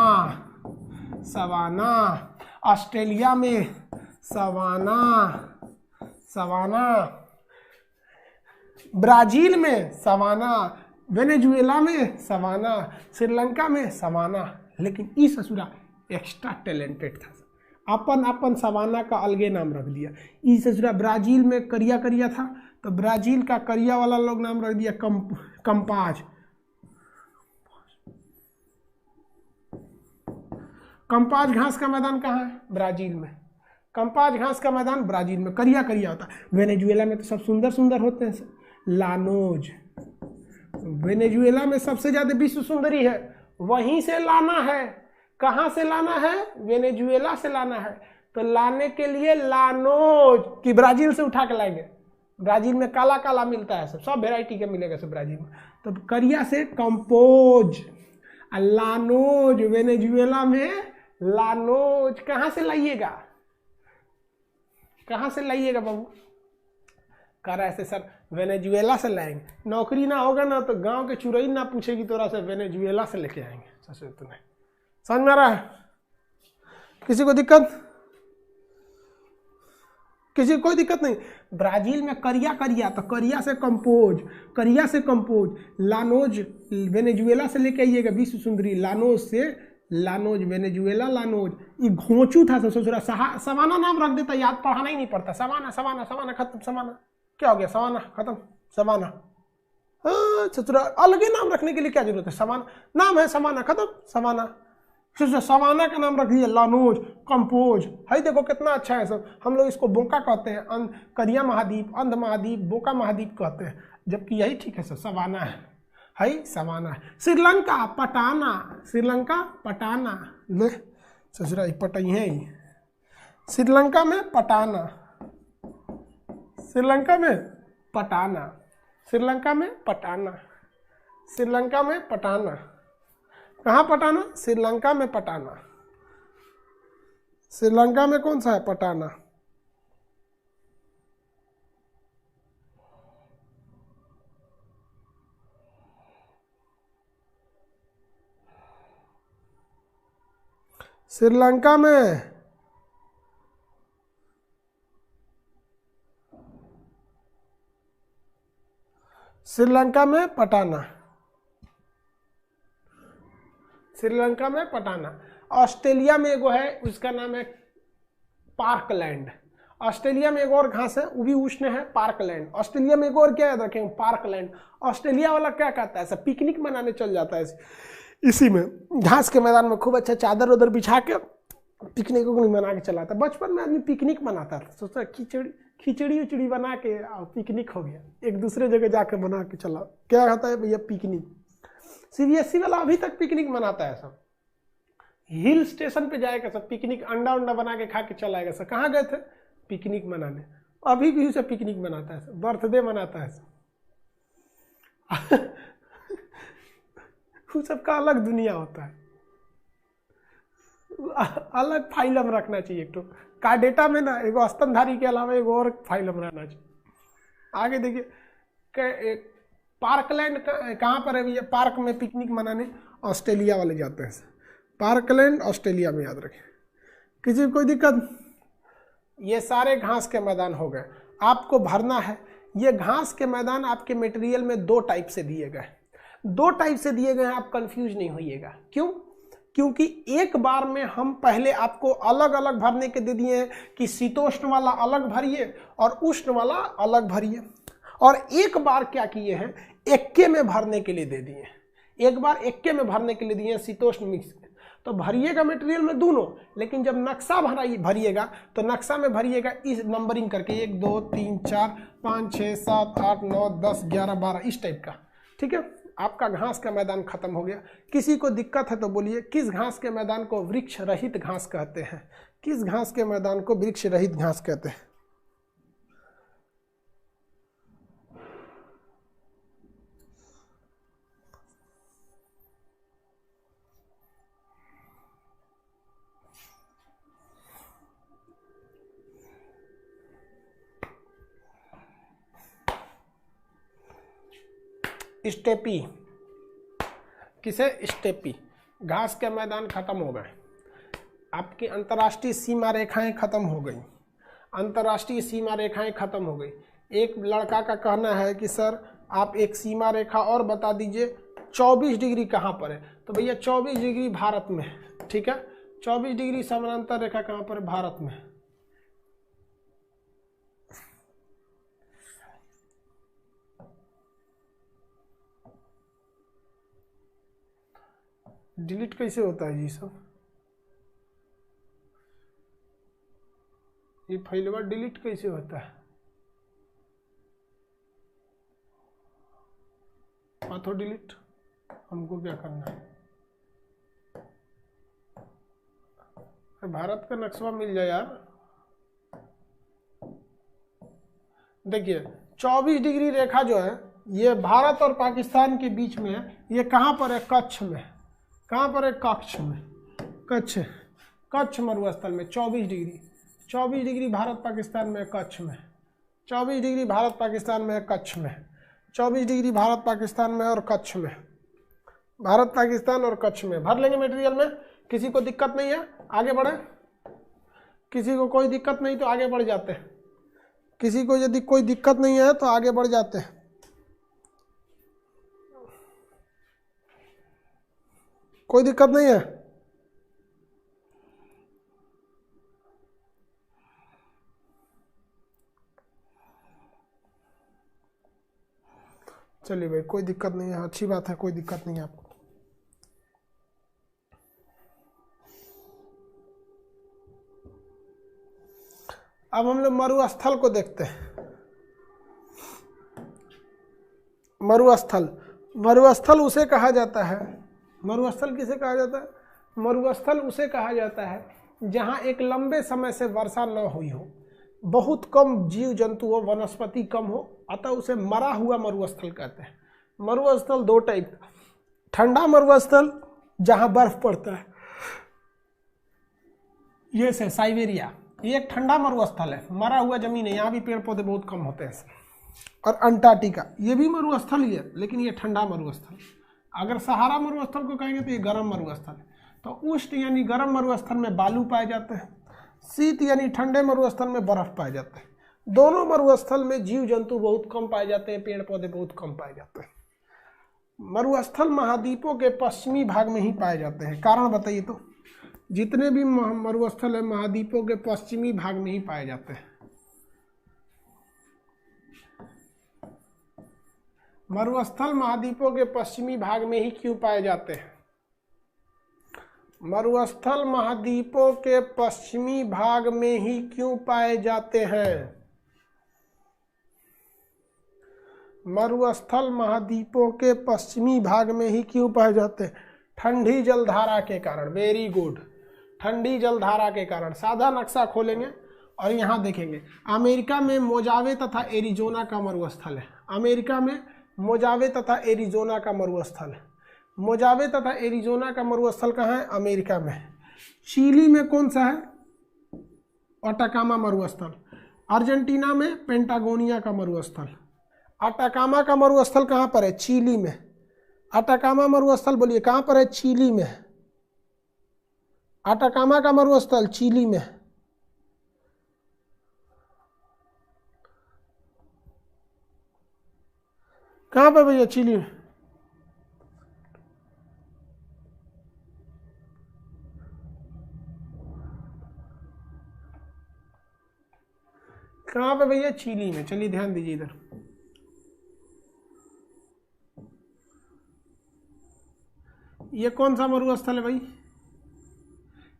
सवाना। ऑस्ट्रेलिया में सवाना, सवाना। ब्राजील में सवाना, वेनेजुएला में सवाना, श्रीलंका में सवाना। लेकिन ई ससुरा एक्स्ट्रा टैलेंटेड था, अपन अपन सवाना का अलगे नाम रख दिया। ई ससुरा ब्राजील में करिया करिया था तो ब्राजील का करिया वाला लोग नाम रख दिया कंपाज। कंपाज घास का मैदान कहाँ है? ब्राजील में। कंपाज घास का मैदान ब्राजील में, करिया करिया होता है। वेनेजुएला में तो सब सुंदर सुंदर होते हैं, लानोज। वेनेजुएला में सबसे ज्यादा विश्व सुंदरी है, वहीं से लाना है। कहाँ से लाना है? वेनेजुएला से लाना है। तो लाने के लिए लानोज की ब्राजील से उठा के लाएंगे, ब्राजील में काला काला मिलता है, सब सब वेराइटी का मिलेगा सब ब्राजील में। तो करिया से कंपोज, लानोज वेनेजुएला में लानोज कहाँ से लाइएगा, कहाँ से लाइएगा बाबू? कह रहा है सर वेनेजुएला से लाएंगे, नौकरी ना होगा ना तो गांव के चुरई ना पूछेगी तोरा से, वेनेजुएला से लेके आएंगे। सच तो नहीं समझ में आ रहा है? किसी को दिक्कत? किसी को कोई दिक्कत नहीं। ब्राजील में करिया करिया, तो करिया से कंपोज, करिया से कंपोज, लानोज वेनेजुएला से लेके आइएगा, विश्व सुंदरी लानोज से लानोज वेनेजुएला लानोज। ये घोंचू था ससुरा, सवाना नाम रख देता, याद पढ़ाना ही नहीं पड़ता। सवाना सवाना सवाना खत्म, सवाना क्या हो गया, सवाना खत्म, सवाना। हाँ ससुरा अलग ही नाम रखने के लिए क्या जरूरत है, सवाना नाम है, सवाना खत्म, सवाना। सवाना का नाम रख दिया, लानोज कंपोज है। देखो कितना अच्छा है सब। हम लोग इसको बोका कहते हैं, करिया महाद्वीप, अंध महाद्वीप, बोका महाद्वीप कहते हैं, जबकि यही ठीक है सर, सवाना है सवाना। श्रीलंका पटाना, श्रीलंका पटाना, ले ससुरा पटाई है ही। श्रीलंका में पटाना, श्रीलंका में पटाना, श्रीलंका में पटाना, श्रीलंका में पटाना। कहाँ पटाना? श्रीलंका में पटाना। श्रीलंका में कौन सा है पटाना? श्रीलंका में श्रीलंका में पटाना, श्रीलंका में पटाना। ऑस्ट्रेलिया में एगो है, उसका नाम है पार्कलैंड। ऑस्ट्रेलिया में एक और घास है, वो भी उष्ण है, पार्कलैंड। ऑस्ट्रेलिया में एक और क्या याद रखेंगे, पार्कलैंड। ऑस्ट्रेलिया वाला क्या कहता है, सब पिकनिक मनाने चल जाता है इसी में, घास के मैदान में खूब अच्छा चादर उधर बिछा के पिकनिक मना के चलाता। बचपन में आदमी पिकनिक मनाता था, सोचता खिचड़ी उचड़ी बना के पिकनिक हो गया, एक दूसरे जगह जाके बना के चला, क्या कहता है भैया पिकनिक। सीबीएसई वाला अभी तक पिकनिक मनाता है सब, हिल स्टेशन पे जाएगा सब पिकनिक, अंडा उंडा बना के खा के चला आएगा सब। कहाँ गए थे? पिकनिक मनाने। अभी भी उसे पिकनिक मनाता है सब, बर्थडे मनाता है सब। उस सबका अलग दुनिया होता है, अलग फाइलम रखना चाहिए। एक तो का डेटा में ना एगो स्तनधारी के अलावा एगो और फाइलम रहना चाहिए। आगे देखिए पार्कलैंड कहाँ पर है भैया? पार्क में पिकनिक मनाने ऑस्ट्रेलिया वाले जाते हैं, पार्कलैंड ऑस्ट्रेलिया में, याद रखें। किसी को कोई दिक्कत? ये सारे घास के मैदान हो गए, आपको भरना है। ये घास के मैदान आपके मटेरियल में दो टाइप से दिए गए, दो टाइप से दिए गए हैं, आप कंफ्यूज नहीं होइएगा। क्यों? क्योंकि एक बार में हम पहले आपको अलग अलग भरने के दे दिए हैं कि शीतोष्ण वाला अलग भरिए और उष्ण वाला अलग भरिए, और एक बार क्या किए हैं, एक्के में भरने के लिए दे दिए। एक बार एक्के में भरने के लिए दिए शीतोष्ण मिक्स, तो भरिएगा मटेरियल में दोनों, लेकिन जब नक्शा भरिएगा तो नक्शा में भरिएगा इस नंबरिंग करके 1 2 3 4 5 6 7 8 9 10 11 12 इस टाइप का, ठीक है। आपका घास का मैदान खत्म हो गया। किसी को दिक्कत है तो बोलिए, किस घास के मैदान को वृक्ष रहित घास कहते हैं? किस घास के मैदान को वृक्ष रहित घास कहते हैं? स्टेपी। किसे? स्टेपी। घास के मैदान खत्म हो गए, आपकी अंतर्राष्ट्रीय सीमा रेखाएं खत्म हो गई, अंतर्राष्ट्रीय सीमा रेखाएं खत्म हो गई। एक लड़का का कहना है कि सर आप एक सीमा रेखा और बता दीजिए, 24 डिग्री कहाँ पर है? तो भैया 24 डिग्री भारत में, ठीक है। 24 डिग्री समानांतर रेखा कहाँ पर है? भारत में। डिलीट कैसे होता है जी सब? ये फाइलवा डिलीट कैसे होता है? ऑथो डिलीट, हमको क्या करना है? भारत का नक्शा मिल जाए यार। देखिए 24 डिग्री रेखा जो है ये भारत और पाकिस्तान के बीच में है। ये कहाँ पर है? कच्छ में। कहाँ पर है? कच्छ में। कच्छ मरुस्थल में 24 डिग्री। 24 डिग्री भारत पाकिस्तान में, कच्छ में। 24 डिग्री भारत पाकिस्तान में, कच्छ में। 24 डिग्री भारत पाकिस्तान में और कच्छ में। भारत पाकिस्तान और कच्छ में। भर लेंगे मटेरियल में, किसी को दिक्कत नहीं है, आगे बढ़े। किसी को कोई दिक्कत नहीं तो आगे बढ़ जाते हैं। किसी को यदि कोई दिक्कत नहीं है तो आगे बढ़ जाते हैं। कोई दिक्कत नहीं है? चलिए भाई, कोई दिक्कत नहीं है, अच्छी बात है, कोई दिक्कत नहीं है आपको। अब हम लोग मरुस्थल को देखते हैं। मरुस्थल, मरुस्थल उसे कहा जाता है, मरुस्थल किसे कहा जाता है? मरुस्थल उसे कहा जाता है जहां एक लंबे समय से वर्षा न हुई हो, बहुत कम जीव जंतु हो, वनस्पति कम हो, अतः उसे मरा हुआ मरुस्थल कहते हैं। मरुस्थल दो टाइप का, ठंडा मरुस्थल जहां बर्फ पड़ता है, ये से साइबेरिया, ये एक ठंडा मरुस्थल है, मरा हुआ जमीन है, यहाँ भी पेड़ पौधे बहुत कम होते हैं। और अंटार्कटिका, ये भी मरुस्थल ही है लेकिन ये ठंडा मरुस्थल। अगर सहारा मरुस्थल को कहेंगे तो ये गर्म मरुस्थल है। तो उष्ण यानी गर्म मरुस्थल में बालू पाए जाते हैं, शीत यानी ठंडे मरुस्थल में बर्फ पाए जाते हैं। दोनों मरुस्थल में जीव जंतु बहुत कम पाए जाते हैं, पेड़ पौधे बहुत कम पाए जाते हैं। मरुस्थल महाद्वीपों के पश्चिमी भाग में ही पाए जाते हैं। कारण बताइए तो, जितने भी मरुस्थल है महाद्वीपों के पश्चिमी भाग में ही पाए जाते हैं। मरुस्थल महाद्वीपों के पश्चिमी भाग में ही क्यों पाए जाते हैं? मरुस्थल महाद्वीपों के पश्चिमी भाग में ही क्यों पाए जाते हैं? मरुस्थल महाद्वीपों के पश्चिमी भाग में ही क्यों पाए जाते हैं? ठंडी जलधारा के कारण। वेरी गुड, ठंडी जलधारा के कारण। सादा नक्शा खोलेंगे और यहाँ देखेंगे, अमेरिका में मोजावे तथा एरिजोना का मरुस्थल है। अमेरिका में मोजावे तथा एरिजोना का मरुस्थल है। मोजावे तथा एरिजोना का मरुस्थल कहाँ है? अमेरिका में। चिली में कौन सा है? अटाकामा मरुस्थल। अर्जेंटीना में पेंटागोनिया का मरुस्थल। अटाकामा का मरुस्थल कहाँ पर है? चिली में। अटाकामा मरुस्थल बोलिए कहाँ पर है? चिली में। अटाकामा का मरुस्थल चिली में। कहाँ पे भैया? चिली में। कहाँ पे भैया? चिली में। चलिए ध्यान दीजिए इधर। ये कौन सा मरुस्थल है भाई?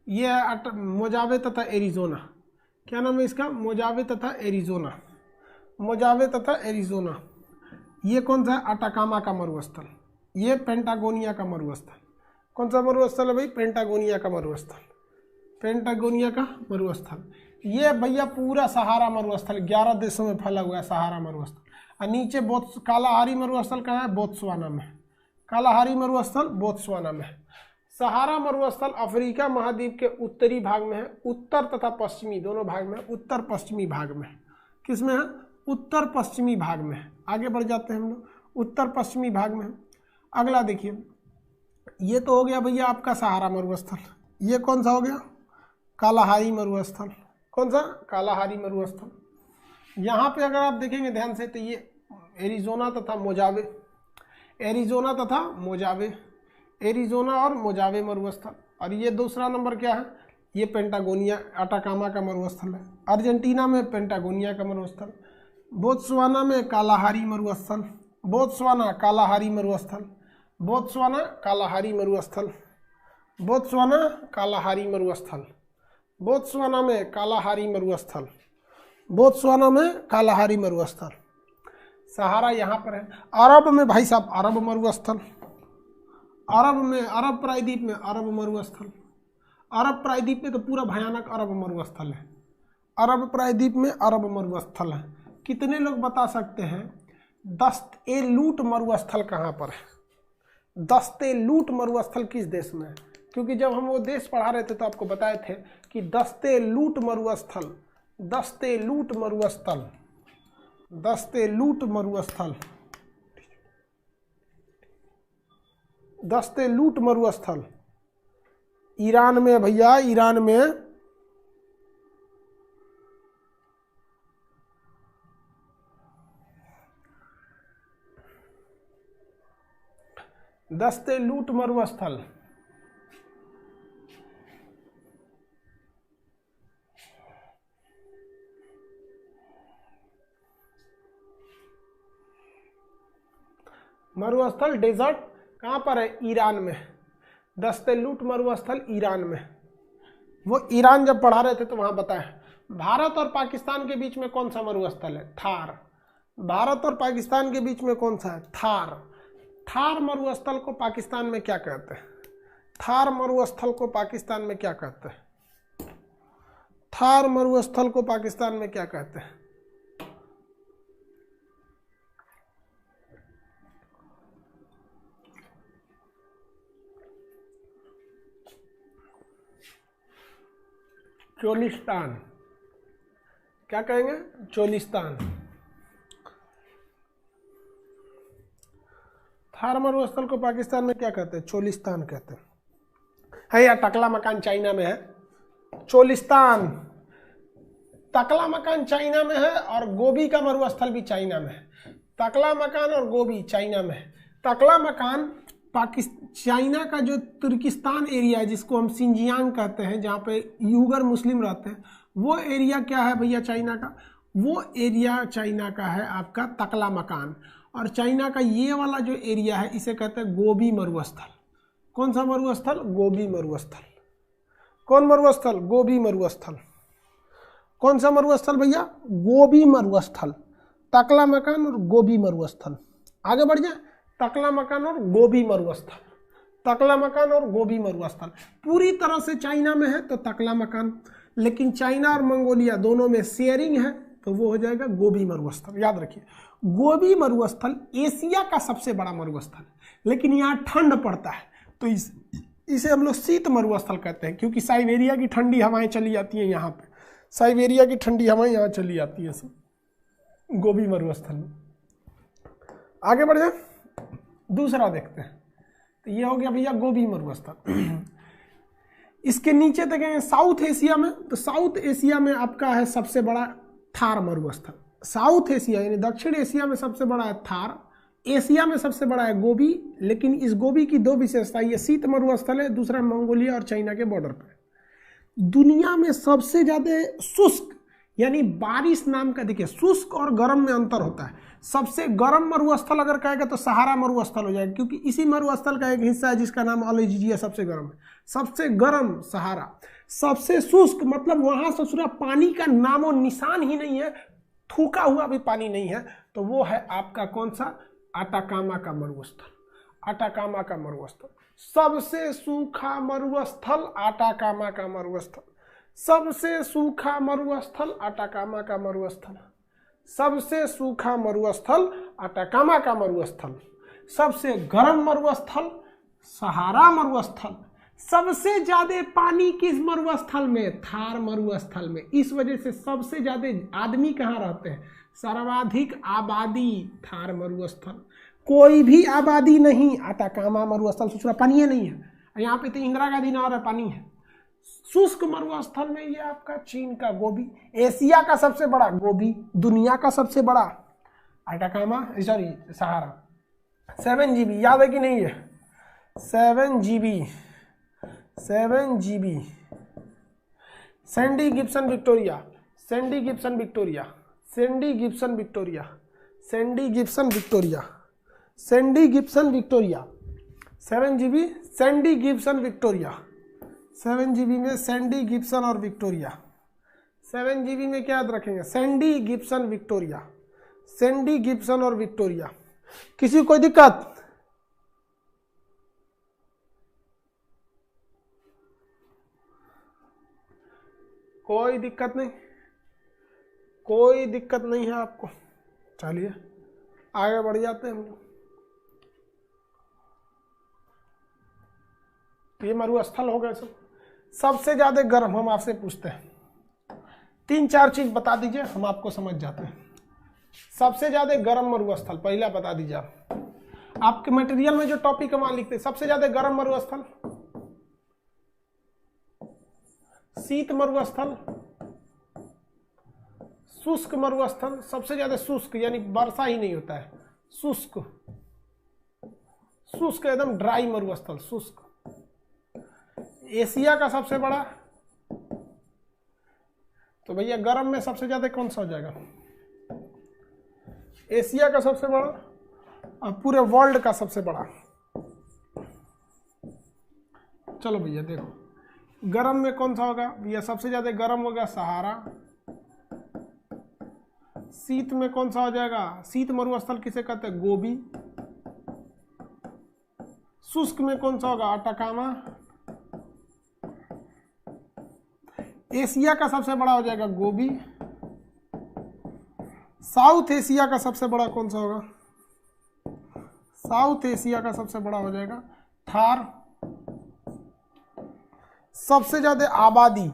ये मोजावे तथा एरिजोना। क्या नाम है इसका? मोजावे तथा एरिजोना। मोजावे तथा एरिजोना। ये कौन सा है? अटाकामा का मरुस्थल। ये पेंटागोनिया का मरुस्थल। कौन सा मरुस्थल है भाई? पेंटागोनिया का मरुस्थल। पेंटागोनिया का मरुस्थल। ये भैया पूरा सहारा मरुस्थल 11 देशों में फैला हुआ है, सहारा मरुस्थल। और नीचे कालाहारी मरुस्थल कहाँ है? बोत्सवाना में। कालाहारी मरुस्थल बोत्सवाना में। सहारा मरुस्थल अफ्रीका महाद्वीप के उत्तरी भाग में है, उत्तर तथा पश्चिमी दोनों भाग में, उत्तर पश्चिमी भाग में। किस में है? उत्तर पश्चिमी भाग में। आगे बढ़ जाते हैं हम लोग, उत्तर पश्चिमी भाग में। अगला देखिए, ये तो हो गया भैया आपका सहारा मरुस्थल। ये कौन सा हो गया? कालाहारी मरुस्थल। कौन सा? कालाहारी मरुस्थल। यहाँ पे अगर आप देखेंगे ध्यान से तो ये एरिजोना तथा मोजावे, एरिजोना तथा मोजावे, एरिजोना और मोजावे मरुस्थल। और ये दूसरा नंबर क्या है? ये पेंटागोनिया अटाकामा का मरुस्थल है। अर्जेंटीना में पेंटागोनिया का मरुस्थल। बोत्सवाना में कालाहारी मरुस्थल। बोत्सवाना कालाहारी मरुस्थल। बोत्सवाना कालाहारी मरुस्थल। बोत्सवाना कालाहारी मरुस्थल। बोत्सवाना में कालाहारी मरुस्थल। बोत्सवाना में कालाहारी मरुस्थल। सहारा यहाँ पर है। अरब में भाई साहब अरब मरुस्थल। अरब में, अरब प्रायद्वीप में अरब मरुस्थल। अरब प्रायद्वीप में तो पूरा भयानक अरब मरुस्थल है। अरब प्रायद्वीप में अरब मरुस्थल है। कितने लोग बता सकते हैं दस्त-ए-लूट मरुस्थल कहाँ पर है? दस्त-ए-लूट मरुस्थल किस देश में है? क्योंकि जब हम वो देश पढ़ा रहे थे तो आपको बताए थे कि दस्त-ए-लूट मरुस्थल, दस्त-ए-लूट मरुस्थल, दस्त-ए-लूट मरुस्थल, दस्त-ए-लूट मरुस्थल ईरान में है भैया, ईरान में। दस्त-ए-लूट मरुस्थल मरुस्थल डेजर्ट कहाँ पर है? ईरान में। दस्त-ए-लूट मरुस्थल ईरान में। वो ईरान जब पढ़ा रहे थे तो वहां बताया भारत और पाकिस्तान के बीच में कौन सा मरुस्थल है? थार। भारत और पाकिस्तान के बीच में कौन सा है? थार। थार मरुस्थल को पाकिस्तान में क्या कहते हैं? थार मरुस्थल को पाकिस्तान में क्या कहते हैं? थार मरुस्थल को पाकिस्तान में क्या कहते हैं? चोलिस्तान। क्या कहेंगे? चोलिस्तान। थार मरुस्थल को पाकिस्तान में क्या कहते हैं? चोलिस्तान कहते हैं। है या टकला मकान चाइना में है? चोलिस्तान। टकला मकान चाइना में है और गोबी का मरुस्थल भी चाइना में है। टकला मकान और गोबी चाइना में है। टकला मकान चाइना का जो तुर्किस्तान एरिया है जिसको हम सिंजियांग कहते हैं, जहाँ पे यूगर मुस्लिम रहते हैं, वो एरिया क्या है भैया चाइना का? वो एरिया चाइना का है आपका टकला मकान। और चाइना का ये वाला जो एरिया है इसे कहते हैं गोबी मरुस्थल। कौन सा मरुस्थल? गोबी मरुस्थल। कौन मरुस्थल? गोबी मरुस्थल। कौन सा मरुस्थल भैया? गोबी मरुस्थल। टकला मकान और गोबी मरुस्थल। आगे बढ़ जाए। टकला मकान और गोबी मरुस्थल, टकला मकान और गोबी मरुस्थल पूरी तरह से चाइना में है तो टकला मकान, लेकिन चाइना और मंगोलिया दोनों में शेयरिंग है तो वो हो जाएगा गोबी मरुस्थल। याद रखिए, गोबी मरुस्थल एशिया का सबसे बड़ा मरुस्थल है, लेकिन यहाँ ठंड पड़ता है तो इसे हम लोग शीत मरुस्थल कहते हैं, क्योंकि साइबेरिया की ठंडी हवाएं चली जाती हैं यहाँ पे। साइबेरिया की ठंडी हवाएं यहाँ चली जाती हैं सब गोबी मरुस्थल में। आगे बढ़ जाए, दूसरा देखते हैं। तो ये हो गया भैया गोबी मरुस्थल। इसके नीचे देखेंगे साउथ एशिया में, तो साउथ एशिया में आपका है सबसे बड़ा थार मरुस्थल। साउथ एशिया यानी दक्षिण एशिया में सबसे बड़ा है थार, एशिया में सबसे बड़ा है गोबी। लेकिन इस गोबी की दो विशेषता, ये शीत मरुस्थल है, दूसरा मंगोलिया और चाइना के बॉर्डर पर। दुनिया में सबसे ज्यादा शुष्क यानी बारिश नाम का, देखिए शुष्क और गर्म में अंतर होता है। सबसे गर्म मरुस्थल अगर कहेगा तो सहारा मरुस्थल हो जाएगा, क्योंकि इसी मरुस्थल का एक हिस्सा है जिसका नाम अल्जीरिया सबसे गर्म है। सबसे गर्म सहारा। सबसे शुष्क मतलब वहां ससुरा पानी का नामो निशान ही नहीं है, थूका हुआ भी पानी नहीं है, तो वो है आपका कौन सा? अटाकामा का मरुस्थल। अटाकामा का मरुस्थल सबसे सूखा मरुस्थल, अटाकामा का मरुस्थल। सबसे सूखा मरुस्थल अटाकामा का मरुस्थल। सबसे सूखा मरुस्थल अटाकामा का मरुस्थल। सबसे गर्म मरुस्थल सहारा मरुस्थल। सबसे ज्यादा पानी किस मरुस्थल में? थार मरुस्थल में। इस वजह से सबसे ज्यादा आदमी कहाँ रहते हैं? सर्वाधिक आबादी थार मरुस्थल। कोई भी आबादी नहीं अटाकामा मरुस्थल, सूचना पानी नहीं है। यहाँ पे तो इंदिरा गांधी नहर है, पानी है। शुष्क मरुस्थल में ये आपका चीन का गोबी, एशिया का सबसे बड़ा गोबी, दुनिया का सबसे बड़ा अटाकामा, सॉरी सहारा। 7 GB याद है कि नहीं है? 7 GB, 7 GB। Sandy Gibson Victoria, Sandy Gibson Victoria, Sandy Gibson Victoria, Sandy Gibson Victoria, Sandy Gibson Victoria. 7 GB Sandy Gibson Victoria. 7 GB में सैंडी गिब्सन और विक्टोरिया। 7 GB में क्या याद रखेंगे? Sandy Gibson Victoria, Sandy Gibson और विक्टोरिया। किसी को कोई दिक्कत? कोई दिक्कत नहीं? कोई दिक्कत नहीं है आपको। चलिए आगे बढ़ जाते हैं हम लोग। ये मरुस्थल हो गए सब। सबसे ज्यादा गर्म हम आपसे पूछते हैं, 3-4 चीज बता दीजिए, हम आपको समझ जाते हैं। सबसे ज्यादा गर्म मरुस्थल पहला बता दीजिए आप। आपके मटेरियल में जो टॉपिक है वहां लिखते हैं सबसे ज्यादा गर्म मरुस्थल, शीत मरुस्थल, शुष्क मरुस्थल, सबसे ज्यादा शुष्क यानी वर्षा ही नहीं होता है, शुष्क, शुष्क एकदम ड्राई मरुस्थल, शुष्क। एशिया का सबसे बड़ा, तो भैया गर्म में सबसे ज्यादा कौन सा हो जाएगा? एशिया का सबसे बड़ा और पूरे वर्ल्ड का सबसे बड़ा। चलो भैया देखो, गर्म में कौन सा होगा भैया? सबसे ज्यादा गर्म होगा सहारा। शीत में कौन सा हो जाएगा? शीत मरुस्थल किसे कहते हैं? गोबी। शुष्क में कौन सा होगा? अटाकामा। एशिया का सबसे बड़ा हो जाएगा गोबी। साउथ एशिया का सबसे बड़ा कौन सा होगा? साउथ एशिया का सबसे बड़ा हो जाएगा थार। सबसे ज्यादा आबादी,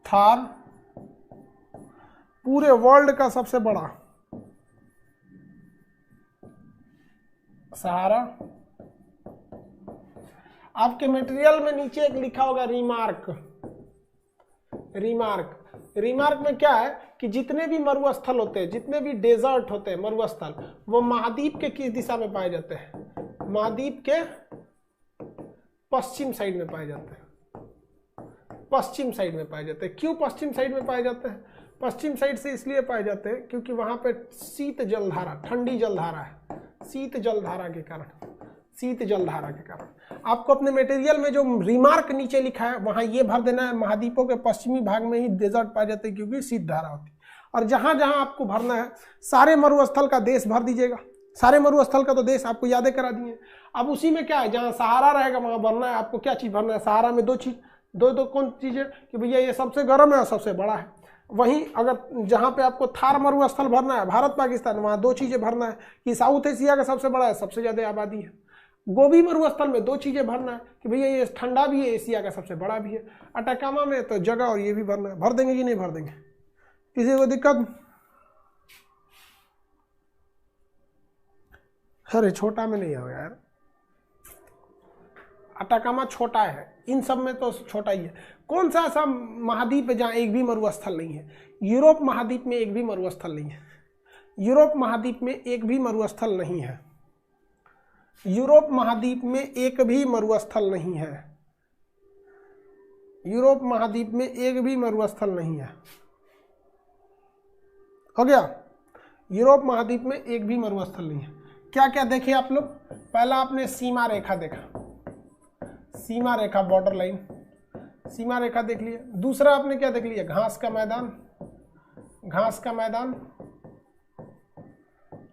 थार। पूरे वर्ल्ड का सबसे बड़ा सहारा। आपके मटेरियल में नीचे एक लिखा होगा रिमार्क। रिमार्क, रिमार्क में क्या है कि जितने भी मरुस्थल होते हैं, जितने भी डेजर्ट होते हैं मरुस्थल, वो महाद्वीप के किस दिशा में पाए जाते हैं? महाद्वीप के पश्चिम साइड में पाए जाते हैं। पश्चिम साइड में पाए जाते हैं। क्यों पश्चिम साइड में पाए जाते हैं? पश्चिम साइड से इसलिए पाए जाते हैं क्योंकि वहां पे शीत जलधारा, ठंडी जलधारा है। शीत जलधारा के कारण, शीत जलधारा के कारण आपको अपने मटेरियल में जो रिमार्क नीचे लिखा है वहां ये भर देना है, महाद्वीपों के पश्चिमी भाग में ही डेजर्ट पाए जाते हैं क्योंकि शीत धारा होती है। और जहां जहां आपको भरना है सारे मरुस्थल का देश भर दीजिएगा। सारे मरुस्थल का तो देश आपको यादें करा दिए। अब उसी में क्या है, जहां सहारा रहेगा वहां भरना है आपको। क्या चीज भरना है? सहारा में दो चीज, दो कौन चीज है कि भैया ये सबसे गर्म है और सबसे बड़ा है। वहीं अगर जहां पे आपको थार मरुस्थल भरना है, भारत पाकिस्तान, वहां दो चीजें भरना है कि साउथ एशिया का सबसे बड़ा है, सबसे ज्यादा आबादी है। गोबी मरुस्थल में दो चीजें भरना है कि भैया ये ठंडा भी है, एशिया का सबसे बड़ा भी है। अटाकामा में तो जगह और ये भी भरना है। भर देंगे कि नहीं भर देंगे? किसी को दिक्कत? अरे छोटा में नहीं होगा यार, अटाकामा छोटा है, इन सब में तो छोटा ही है। कौन सा ऐसा महाद्वीप है जहां एक भी मरुस्थल नहीं है? यूरोप महाद्वीप में एक भी मरुस्थल नहीं है। यूरोप महाद्वीप में एक भी मरुस्थल नहीं है। यूरोप महाद्वीप में एक भी मरुस्थल नहीं है। यूरोप महाद्वीप में एक भी मरुस्थल नहीं है। हो गया? यूरोप महाद्वीप में एक भी मरुस्थल नहीं है। क्या क्या देखे आप लोग? पहला आपने सीमा रेखा देखा, सीमा रेखा, बॉर्डर लाइन, सीमा रेखा देख लिया। दूसरा आपने क्या देख लिया? घास का मैदान, घास का मैदान।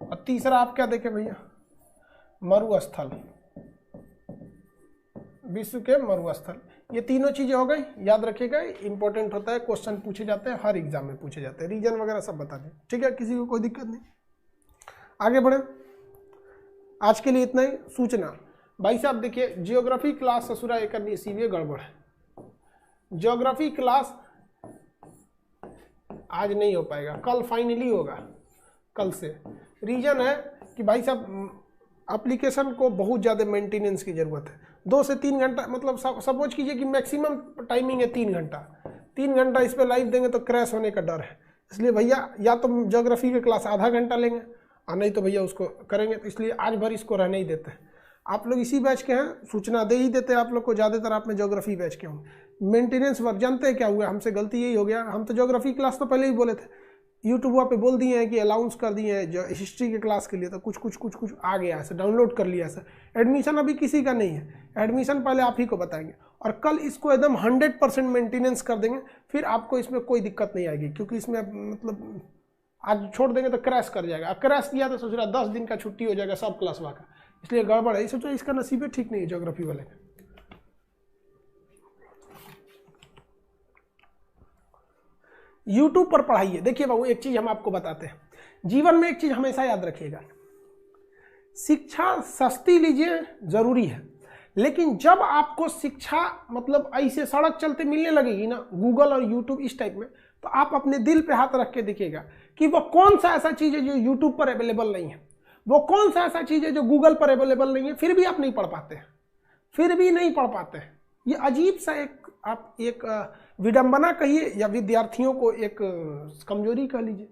और तीसरा आप क्या देखे भैया? मरुस्थल, विश्व के मरुस्थल। ये तीनों चीजें हो गई, याद रखिएगा, इंपॉर्टेंट होता है, क्वेश्चन पूछे जाते हैं, हर एग्जाम में पूछे जाते हैं, रीजन वगैरह सब बता दें। ठीक है, किसी को कोई दिक्कत नहीं। आगे बढ़े, आज के लिए इतना ही। सूचना भाई साहब देखिए, जियोग्राफी क्लास ससुरा एक करनी सीवी गड़बड़ है। जियोग्राफी क्लास आज नहीं हो पाएगा, कल फाइनली होगा, कल से। रीजन है कि भाई साहब एप्लीकेशन को बहुत ज़्यादा मेंटेनेंस की ज़रूरत है। 2 से 3 घंटा, मतलब सपोज कीजिए कि मैक्सिमम टाइमिंग है 3 घंटा। 3 घंटा इस पर लाइव देंगे तो क्रैश होने का डर है। इसलिए भैया या तो ज्योग्राफी की क्लास आधा घंटा लेंगे और नहीं तो भैया उसको करेंगे। तो इसलिए आज भर इसको रहने ही देते हैं। आप लोग इसी बैच के हैं, सूचना दे ही देते हैं आप लोग को। ज़्यादातर आप में ज्योग्राफी बैच के होंगे। मेंटेनेंस वर्क जानते हैं क्या हुआ? हमसे गलती यही हो गया, हम तो ज्योग्राफी क्लास तो पहले ही बोले थे, यूट्यूब पे बोल दिए हैं कि अलाउंस कर दिए हैं जो हिस्ट्री के क्लास के लिए, तो कुछ आ गया है, डाउनलोड कर लिया है। एडमिशन अभी किसी का नहीं है, एडमिशन पहले आप ही को बताएंगे। और कल इसको एकदम 100% मेंटेनेंस कर देंगे, फिर आपको इसमें कोई दिक्कत नहीं आएगी। क्योंकि इसमें मतलब आज छोड़ देंगे तो क्रैश कर जाएगा। क्रैश किया तो सोच रहा 10 दिन का छुट्टी हो जाएगा सब क्लास का, इसलिए गड़बड़ है। सोचो इसका नसीबे ठीक नहीं है ज्योग्राफी वाले का। यूट्यूब पर पढ़ाइए। देखिए बाबू, एक चीज हम आपको बताते हैं, जीवन में एक चीज हमेशा याद रखिएगा, शिक्षा सस्ती लीजिए जरूरी है, लेकिन जब आपको शिक्षा मतलब ऐसे सड़क चलते मिलने लगेगी ना, गूगल और यूट्यूब इस टाइप में, तो आप अपने दिल पे हाथ रख के देखिएगा कि वो कौन सा ऐसा चीज है जो यूट्यूब पर अवेलेबल नहीं है, वो कौन सा ऐसा चीज है जो गूगल पर अवेलेबल नहीं है, फिर भी आप नहीं पढ़ पाते हैं, फिर भी नहीं पढ़ पाते हैं। ये अजीब सा आप एक विडंबना कहिए या विद्यार्थियों को एक कमजोरी कह लीजिए।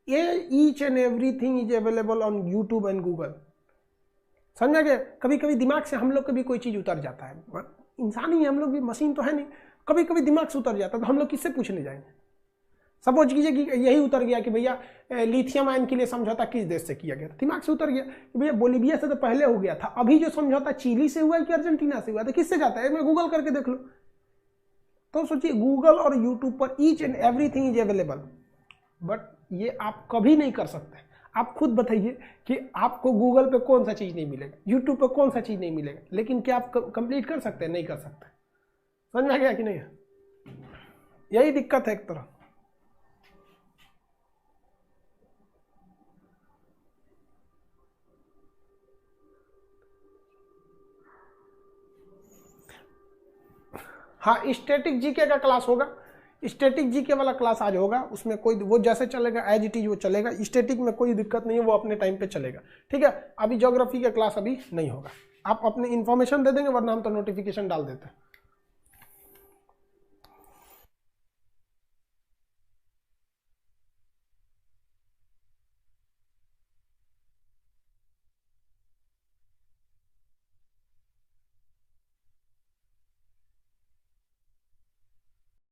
ये each and everything is available on YouTube and Google, समझा गया। कभी कभी दिमाग से हम लोग का भी कोई चीज उतर जाता है, इंसान ही हम लोग भी, मशीन तो है नहीं, कभी कभी दिमाग से उतर जाता है, तो हम लोग किससे पूछने जाएंगे। सपोज कीजिए कि यही उतर गया कि भैया लिथियम आयन के लिए समझौता किस देश से किया गया, दिमाग से उतर गया कि भैया बोलीविया से तो पहले हो गया था, अभी जो समझौता चिली से हुआ है कि अर्जेंटीना से हुआ है, तो किससे जाता है, मैं गूगल करके देख लो। तो सोचिए, गूगल और यूट्यूब पर each and everything is available, but ये आप कभी नहीं कर सकते। आप खुद बताइए कि आपको गूगल पे कौन सा चीज नहीं मिलेगा, यूट्यूब पे कौन सा चीज नहीं मिलेगा, लेकिन क्या आप कंप्लीट कर सकते हैं? नहीं कर सकते। समझ में आ गया कि नहीं? यही दिक्कत है एक तरह। हाँ, स्टैटिक जीके का क्लास होगा, स्टैटिक जीके वाला क्लास आज होगा, उसमें कोई वो जैसे चलेगा एज इट इज वो चलेगा, स्टैटिक में कोई दिक्कत नहीं है, वो अपने टाइम पे चलेगा, ठीक है। अभी ज्योग्राफी का क्लास अभी नहीं होगा, आप अपने इन्फॉर्मेशन दे देंगे, वरना हम तो नोटिफिकेशन डाल देते हैं।